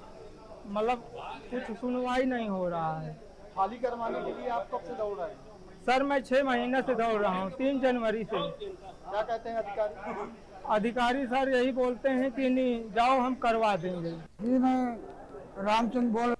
मतलब कुछ सुनवाई नहीं हो रहा है। खाली करवाने के लिए आप कब से दौड़ रहे हैं? सर मैं 6 महीने से दौड़ रहा हूँ, 3 जनवरी से। क्या कहते हैं अधिकारी? अधिकारी सर यही बोलते हैं कि नहीं जाओ हम करवा देंगे। जी मैं रामचंद्र बोल।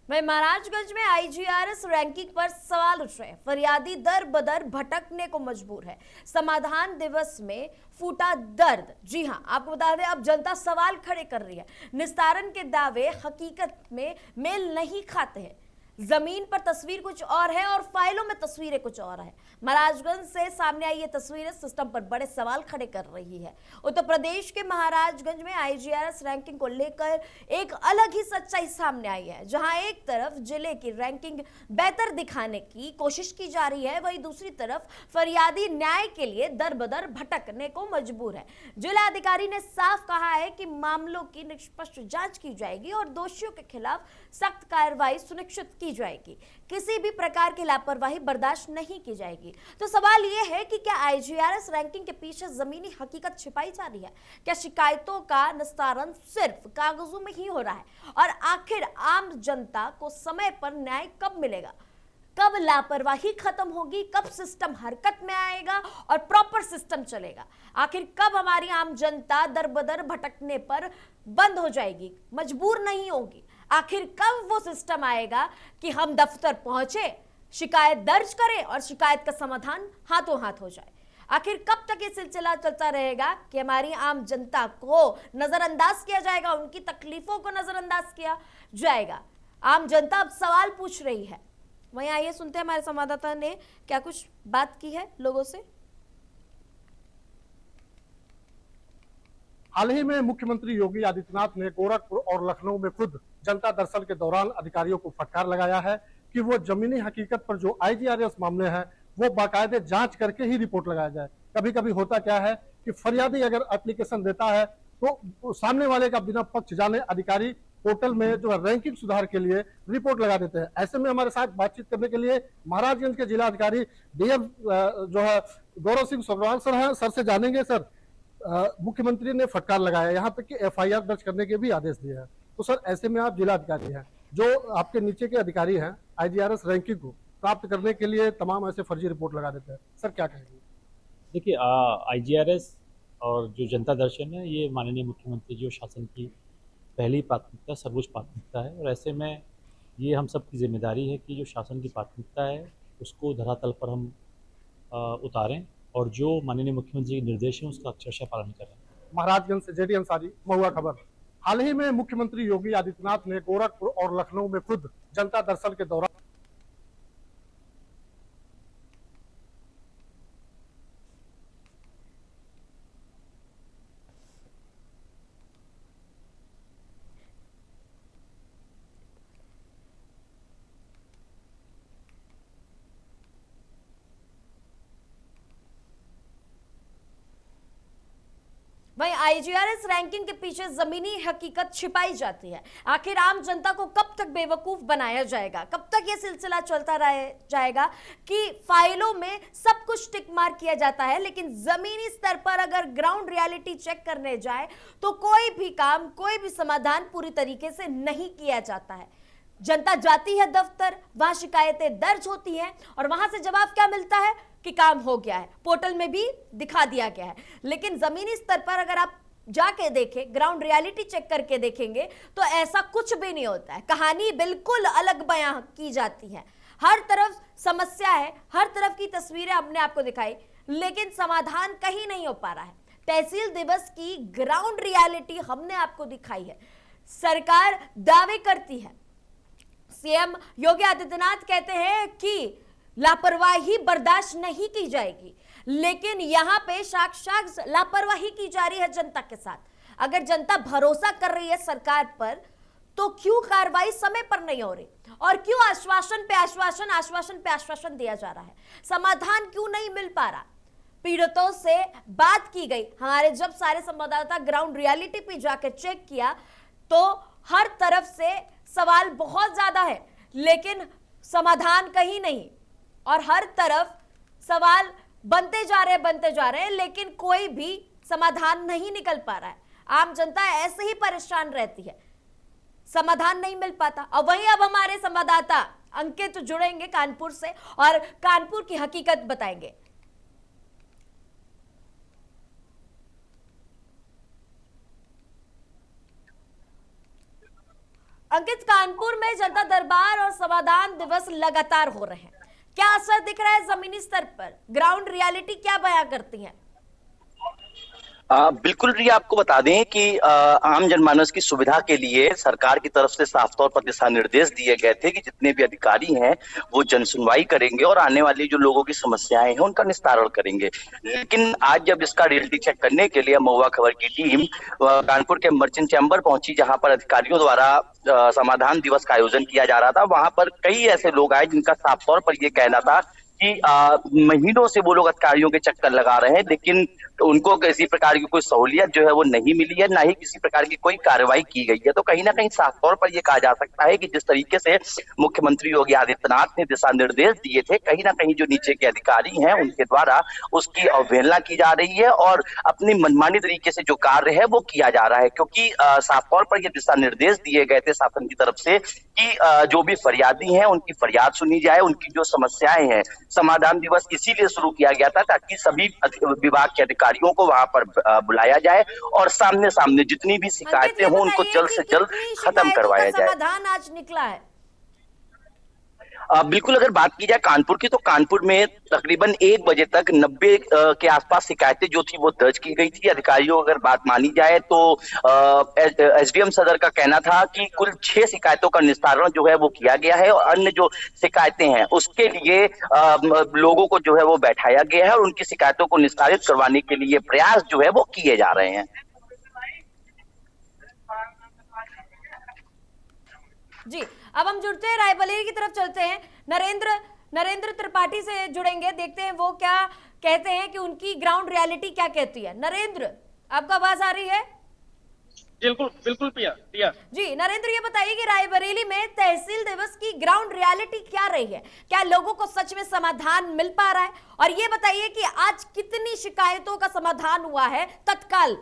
वहीं महाराजगंज में आईजीआरएस रैंकिंग पर सवाल उठ रहे हैं। फरियादी दर बदर भटकने को मजबूर है। समाधान दिवस में फूटा दर्द। जी हां, आपको बता दें अब जनता सवाल खड़े कर रही है। निस्तारण के दावे हकीकत में मेल नहीं खाते हैं। जमीन पर तस्वीर कुछ और है और फाइलों में तस्वीरें कुछ और है। महाराजगंज से सामने आई ये तस्वीरें सिस्टम पर बड़े सवाल खड़े कर रही है। उत्तर प्रदेश के महाराजगंज में आईजीआरएस रैंकिंग को लेकर एक अलग ही सच्चाई सामने आई है, जहां एक तरफ जिले की रैंकिंग बेहतर दिखाने की कोशिश की जा रही है, वहीं दूसरी तरफ फरियादी न्याय के लिए दर बदर भटकने को मजबूर है। जिला अधिकारी ने साफ कहा है कि मामलों की निष्पक्ष जांच की जाएगी और दोषियों के खिलाफ सख्त कार्रवाई सुनिश्चित की जाएगी। किसी भी प्रकार की लापरवाही बर्दाश्त नहीं की जाएगी। तो सवाल यह है कि क्या आईजीआरएस रैंकिंग के पीछे जमीनी हकीकत छिपाई जा रही है? क्या शिकायतों का निस्तारण सिर्फ कागजों में ही हो रहा है? और आखिर आम जनता को समय पर न्याय कब मिलेगा? कब लापरवाही खत्म होगी? कब सिस्टम हरकत में आएगा और प्रॉपर सिस्टम चलेगा? आखिर कब हमारी आम जनता दर बदर भटकने पर बंद हो जाएगी, मजबूर नहीं होगी? आखिर कब वो सिस्टम आएगा कि हम दफ्तर पहुंचे, शिकायत दर्ज करें और शिकायत का समाधान हाथों हाथ हो जाए? आखिर कब तक ये सिलसिला चलता रहेगा कि हमारी आम जनता को नजरअंदाज किया जाएगा, उनकी तकलीफों को नजरअंदाज किया जाएगा? आम जनता अब सवाल पूछ रही है। वहीं आइए सुनते हैं हमारे संवाददाता ने क्या कुछ बात की है लोगों से। हाल ही में मुख्यमंत्री योगी आदित्यनाथ ने गोरखपुर और लखनऊ में खुद जनता दर्शन के दौरान अधिकारियों को फटकार लगाया है कि वो जमीनी हकीकत पर जो आईजीआरएस मामले हैं वो बाकायदे जांच करके ही रिपोर्ट लगाया जाए। कभी कभी होता क्या है कि फरियादी अगर एप्लीकेशन देता है तो सामने वाले का बिना पक्ष जाने अधिकारी पोर्टल में जो है रैंकिंग सुधार के लिए रिपोर्ट लगा देते हैं। ऐसे में हमारे साथ बातचीत करने के लिए महाराजगंज के जिला अधिकारी डीएम जो है गौरव सिंह सोनवाल सर हैं। सर से जानेंगे सर, मुख्यमंत्री ने फटकार लगाया, यहाँ तक कि एफआईआर दर्ज करने के भी आदेश दिए हैं। तो सर ऐसे में आप जिला अधिकारी हैं, जो आपके नीचे के अधिकारी हैं, आईजीआरएस रैंकिंग को प्राप्त करने के लिए तमाम ऐसे फर्जी रिपोर्ट लगा देते हैं, सर क्या कहेंगे? देखिए आईजीआरएस और जो जनता दर्शन है ये माननीय मुख्यमंत्री जी और शासन की पहली प्राथमिकता, सर्वोच्च प्राथमिकता है। और ऐसे में ये हम सब की जिम्मेदारी है कि जो शासन की प्राथमिकता है उसको धरातल पर हम उतारें और जो माननीय मुख्यमंत्री के निर्देश हैं उसका अक्षरशः पालन करें। महाराजगंज से जेडी अंसारी, महुआ खबर। हाल ही में मुख्यमंत्री योगी आदित्यनाथ ने गोरखपुर और लखनऊ में खुद जनता दर्शन के दौरान आईजीआरएस रैंकिंग के पीछे जमीनी हकीकत छिपाई जाती है। आखिर आम जनता को कब तक बेवकूफ बनाया जाएगा, कब तक यह सिलसिला चलता जाएगा कि फाइलों में सब कुछ टिक मार्क किया जाता है, लेकिन जमीनी स्तर पर अगर ग्राउंड रियलिटी चेक करने जाए तो कोई भी काम, कोई भी समाधान पूरी तरीके से नहीं किया जाता है। जनता जाती है दफ्तर, वहां शिकायतें दर्ज होती हैं और वहां से जवाब क्या मिलता है कि काम हो गया है, पोर्टल में भी दिखा दिया गया है। लेकिन जमीनी स्तर पर अगर आप जाके देखें, ग्राउंड रियलिटी चेक करके देखेंगे तो ऐसा कुछ भी नहीं होता है। कहानी बिल्कुल अलग बयां की जाती है। हर तरफ समस्या है, हर तरफ की तस्वीरें हमने आपको दिखाई, लेकिन समाधान कहीं नहीं हो पा रहा है। तहसील दिवस की ग्राउंड रियलिटी हमने आपको दिखाई है। सरकार दावे करती है, सीएम योगी आदित्यनाथ कहते हैं कि लापरवाही बर्दाश्त नहीं की जाएगी, लेकिन यहां पे साक्षात लापरवाही की जा रही है जनता के साथ। अगर जनता भरोसा कर रही है सरकार पर तो क्यों कार्रवाई समय पर नहीं हो रही, और क्यों आश्वासन पे आश्वासन दिया जा रहा है, समाधान क्यों नहीं मिल पा रहा। पीड़ितों से बात की गई, हमारे जब सारे संवाददाता ग्राउंड रियलिटी पे जाकर चेक किया तो हर तरफ से सवाल बहुत ज्यादा है, लेकिन समाधान कहीं नहीं, और हर तरफ सवाल बनते जा रहे हैं, लेकिन कोई भी समाधान नहीं निकल पा रहा है। आम जनता ऐसे ही परेशान रहती है, समाधान नहीं मिल पाता। और वहीं अब हमारे संवाददाता अंकित जुड़ेंगे कानपुर से और कानपुर की हकीकत बताएंगे। अंकित, कानपुर में जनता दरबार और समाधान दिवस लगातार हो रहे हैं, क्या असर दिख रहा है जमीनी स्तर पर? ग्राउंड रियलिटी क्या बयां करती है? बिल्कुल रिया, आपको बता दें कि आम जनमानस की सुविधा के लिए सरकार की तरफ से साफ तौर पर दिशा निर्देश दिए गए थे कि जितने भी अधिकारी हैं वो जन सुनवाई करेंगे और आने वाली जो लोगों की समस्याएं हैं उनका निस्तारण करेंगे। लेकिन आज जब इसका रियलिटी चेक करने के लिए महुआ खबर की टीम कानपुर के मर्चेंट चैम्बर पहुंची, जहां पर अधिकारियों द्वारा समाधान दिवस का आयोजन किया जा रहा था, वहां पर कई ऐसे लोग आए जिनका साफ तौर पर यह कहना था कि महीनों से वो लोग अधिकारियों के चक्कर लगा रहे हैं, लेकिन उनको किसी प्रकार की कोई सहूलियत जो है वो नहीं मिली है, ना ही किसी प्रकार की कोई कार्रवाई की गई है। तो कहीं ना कहीं साफ तौर पर यह कहा जा सकता है कि जिस तरीके से मुख्यमंत्री योगी आदित्यनाथ ने दिशा निर्देश दिए थे, कहीं ना कहीं जो नीचे के अधिकारी हैं उनके द्वारा उसकी अवहेलना की जा रही है और अपनी मनमानी तरीके से जो कार्य है वो किया जा रहा है। क्योंकि साफ तौर पर ये दिशा निर्देश दिए गए थे शासन की तरफ से कि जो भी फरियादी हैं उनकी फरियाद सुनी जाए, उनकी जो समस्याएं हैं। समाधान दिवस इसीलिए शुरू किया गया था ताकि सभी विभाग के अधिकारियों को वहां पर बुलाया जाए और सामने सामने जितनी भी शिकायतें हों उनको जल्द से जल्द खत्म करवाया जाए। समाधान आज निकला है? बिल्कुल, अगर बात की जाए कानपुर की तो कानपुर में तकरीबन 1 बजे तक 90 के आसपास शिकायतें जो थी वो दर्ज की गई थी। अधिकारियों अगर बात मानी जाए तो एसडीएम सदर का कहना था कि कुल 6 शिकायतों का निस्तारण जो है वो किया गया है और अन्य जो शिकायतें हैं उसके लिए लोगों को जो है वो बैठाया गया है और उनकी शिकायतों को निस्तारित करवाने के लिए प्रयास जो है वो किए जा रहे हैं। जी, अब हम जुड़ते हैं, रायबरेली की तरफ चलते हैं। नरेंद्र त्रिपाठी से जुड़ेंगे, देखते हैं वो क्या कहते हैं कि उनकी ग्राउंड रियलिटी क्या कहती है। नरेंद्र, आपका आवाज आ रही है? बिल्कुल पिया। जी नरेंद्र, ये बताइए कि रायबरेली में तहसील दिवस की ग्राउंड रियलिटी क्या रही है, क्या लोगों को सच में समाधान मिल पा रहा है, और ये बताइए कि आज कितनी शिकायतों का समाधान हुआ है तत्काल?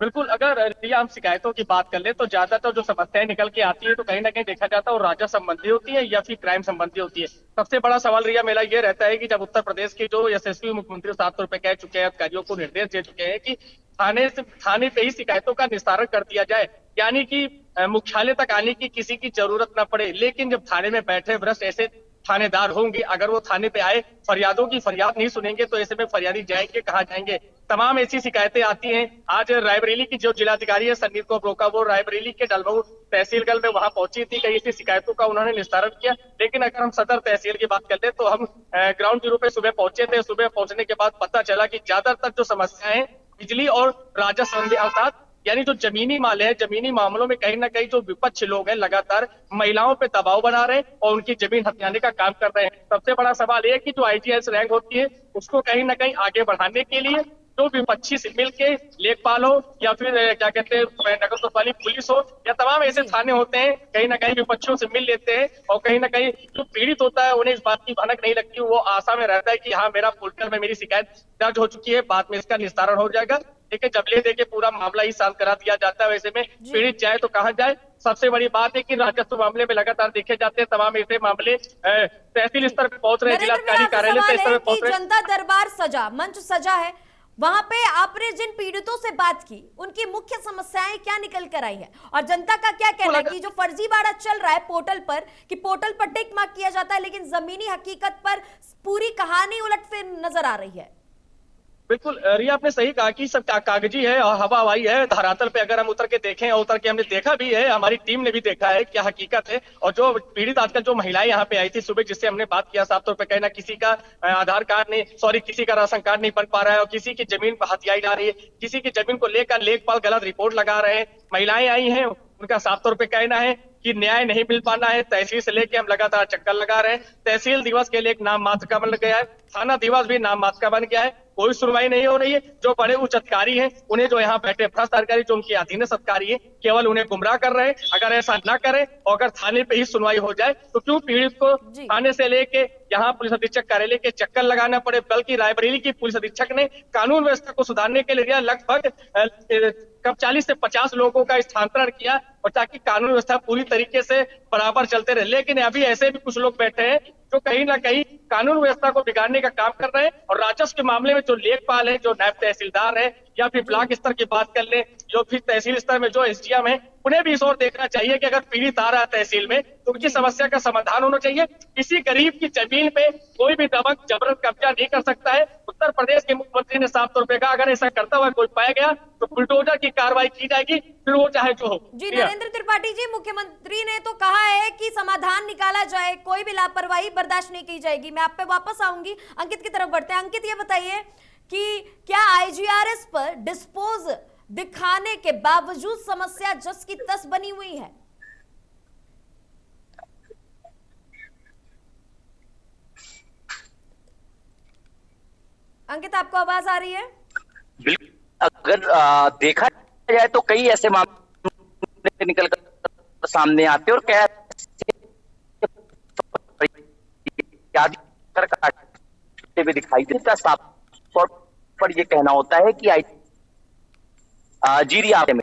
बिल्कुल, अगर हम शिकायतों की बात कर ले तो ज्यादातर जो समस्याएं निकल के आती है तो कहीं ना कहीं देखा जाता है वो राजस्व संबंधी होती है या फिर क्राइम संबंधी होती है। सबसे बड़ा सवाल रिया मेरा ये रहता है कि जब उत्तर प्रदेश के जो यशस्वी मुख्यमंत्री 700 रुपए कह चुके हैं, अधिकारियों को निर्देश दे चुके हैं कि थाने पे ही शिकायतों का निस्तारण कर दिया जाए, यानी कि मुख्यालय तक आने की किसी की जरूरत न पड़े। लेकिन जब थाने में बैठे भ्रष्ट ऐसे थानेदार होंगे, अगर वो थाने पे आए फरियादों की फरियाद नहीं सुनेंगे तो ऐसे में फरियादी जाएंगे कहाँ जाएंगे। तमाम ऐसी शिकायतें आती हैं। आज रायबरेली की जो जिलाधिकारी है संदीप कौर ब्रोका, वो रायबरेली के डलमऊ तहसीलगल में वहां पहुंची थी, कई ऐसी शिकायतों का उन्होंने निस्तारण किया। लेकिन अगर हम सदर तहसील की बात करते तो हम ग्राउंड जीरो पे सुबह पहुंचे थे। सुबह पहुंचने के बाद पता चला कि ज्यादातर जो समस्याएं बिजली और राजस्व संबंधी अर्थात यानी जो जमीनी मामले हैं, जमीनी मामलों में कहीं ना कहीं जो विपक्ष लोग हैं लगातार महिलाओं पे दबाव बना रहे हैं और उनकी जमीन हथियाने का काम कर रहे हैं। सबसे बड़ा सवाल ये है कि जो आईजीआरएस रैंक होती है उसको कहीं ना कहीं आगे बढ़ाने के लिए जो विपक्षी से मिलके लेखपाल हो या फिर क्या कहते हैं नगर कोतवाली पुलिस हो या तमाम ऐसे थाने होते हैं, कहीं ना कहीं विपक्षियों से मिल लेते हैं और कहीं ना कहीं जो पीड़ित होता है उन्हें इस बात की भनक नहीं लगती, वो आशा में रहता है कि हाँ मेरा पोर्टल में मेरी शिकायत दर्ज हो चुकी है, बाद में इसका निस्तारण हो जाएगा। लेकिन जब ले देके पूरा मामला ही शांत करा दिया जाता है। वैसे में पीड़ित जाए तो कहाँ जाए। सबसे बड़ी बात है कि राजस्व मामले में लगातार देखे जाते हैं तमाम ऐसे मामले तहसील स्तर पे पहुंच रहे, जिलाधिकारी कार्यालय स्तर पे पहुंच रहे। जनता दरबार सजा, मंच सजा है, वहां पे आपने जिन पीड़ितों से बात की उनकी मुख्य समस्याएं क्या निकल कर आई है और जनता का क्या कहना है कि जो फर्जीवाड़ा चल रहा है पोर्टल पर, कि पोर्टल पर टिक मार्क किया जाता है लेकिन जमीनी हकीकत पर पूरी कहानी उलटफेर नजर आ रही है। बिल्कुल रिया, आपने सही कहा कि सब कागजी है और हवा हवाई है। धरातल पे अगर हम उतर के देखें और उतर के हमने देखा भी है, हमारी टीम ने भी देखा है क्या हकीकत है। और जो पीड़ित आजकल जो महिलाएं यहाँ पे आई थी सुबह, जिससे हमने बात किया, साफ तौर पे कहना किसी का आधार कार्ड नहीं, सॉरी किसी का राशन कार्ड नहीं बन पा रहा है और किसी की जमीन हथियाई जा रही है, किसी की जमीन को लेकर लेखपाल गलत रिपोर्ट लगा रहे हैं। महिलाएं आई हैं, उनका साफ तौर पे कहना है कि न्याय नहीं मिल पाना है। तहसील से लेके हम लगातार चक्कर लगा रहे हैं। तहसील दिवस के लिए एक नाम मात्र का बन गया है, थाना दिवस भी नाम मात्र का बन गया है, कोई सुनवाई नहीं हो रही है। जो बड़े उच्च अधिकारी हैं उन्हें जो यहाँ बैठे भ्रष्ट अधिकारी जो उनके अधीनस्थ अधिकारी है, केवल उन्हें गुमराह कर रहे हैं। अगर ऐसा न करें और अगर थाने पे ही सुनवाई हो जाए तो क्यों पीड़ित को थाने से लेके यहाँ पुलिस अधीक्षक कार्यालय के चक्कर लगाना पड़े। बल्कि रायबरेली की पुलिस अधीक्षक ने कानून व्यवस्था को सुधारने के लिए लगभग 40 से 50 लोगों का स्थानांतरण किया और ताकि कानून व्यवस्था पूरी तरीके से बराबर चलते रहे। लेकिन अभी ऐसे भी कुछ लोग बैठे हैं जो कहीं ना कहीं कानून व्यवस्था को बिगाड़ने का काम कर रहे हैं। और राजस्व के मामले में जो लेखपाल है, जो नायब तहसीलदार है या फिर ब्लॉक स्तर की बात कर ले, जो फिर तहसील स्तर में जो एसडीएम है, उन्हें भी इस ओर देखना चाहिए कि अगर पीड़ित आ रहा है तहसील में तो उनकी समस्या का समाधान होना चाहिए। किसी गरीब की जमीन पे कोई भी दबंग जबरन कब्जा नहीं कर सकता है। उत्तर प्रदेश के मुख्यमंत्री ने साफ तौर पर कहा अगर ऐसा करता हुआ कोई पाया गया तो बुलडोजर की कार्रवाई की जाएगी, फिर वो चाहे जो हो। जी नरेंद्र त्रिपाठी जी, मुख्यमंत्री ने तो कहा है कि समाधान निकाला जाए, कोई भी लापरवाही बर्दाश्त नहीं की जाएगी। मैं आप पे वापस आऊंगी, अंकित की तरफ बढ़ते हैं। अंकित, ये बताइए कि क्या आईजीआरएस पर डिस्पोज दिखाने के बावजूद समस्या जस की तस बनी हुई है? अंकित, आपको आवाज आ रही है? अगर देखा जाए तो कई ऐसे मामले निकल कर सामने आते और क्या भी दिखाई देता। साफ तौर पर ये कहना होता है कि जीरी आपे में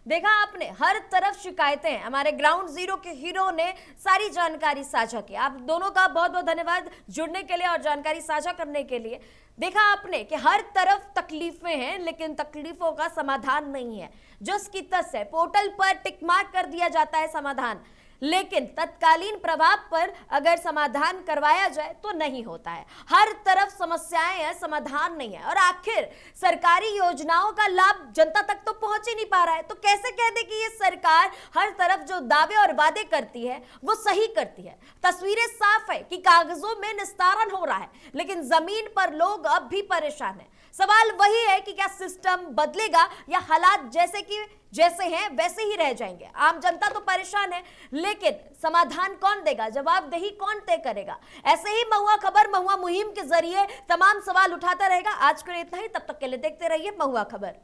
देखा आपने, हर तरफ शिकायतें हैं। हमारे ग्राउंड जीरो के हीरो ने सारी जानकारी साझा की। आप दोनों का बहुत बहुत धन्यवाद जुड़ने के लिए और जानकारी साझा करने के लिए। देखा आपने कि हर तरफ तकलीफें हैं लेकिन तकलीफों का समाधान नहीं है। जस की तस है, पोर्टल पर टिक मार्क कर दिया जाता है समाधान, लेकिन तत्कालीन प्रभाव पर अगर समाधान करवाया जाए तो नहीं होता है। हर तरफ समस्याएं हैं, समाधान नहीं है। और आखिर सरकारी योजनाओं का लाभ जनता तक तो पहुंच ही नहीं पा रहा है। तो कैसे कह दे कि ये सरकार हर तरफ जो दावे और वादे करती है वो सही करती है? तस्वीरें साफ है कि कागजों में निस्तारण हो रहा है लेकिन जमीन पर लोग अब भी परेशान हैं। सवाल वही है कि क्या सिस्टम बदलेगा या हालात जैसे हैं वैसे ही रह जाएंगे? आम जनता तो परेशान है लेकिन समाधान कौन देगा, जवाबदेही कौन तय करेगा? ऐसे ही महुआ खबर, महुआ मुहिम के जरिए तमाम सवाल उठाता रहेगा। आज के लिए इतना ही, तब तक के लिए देखते रहिए महुआ खबर।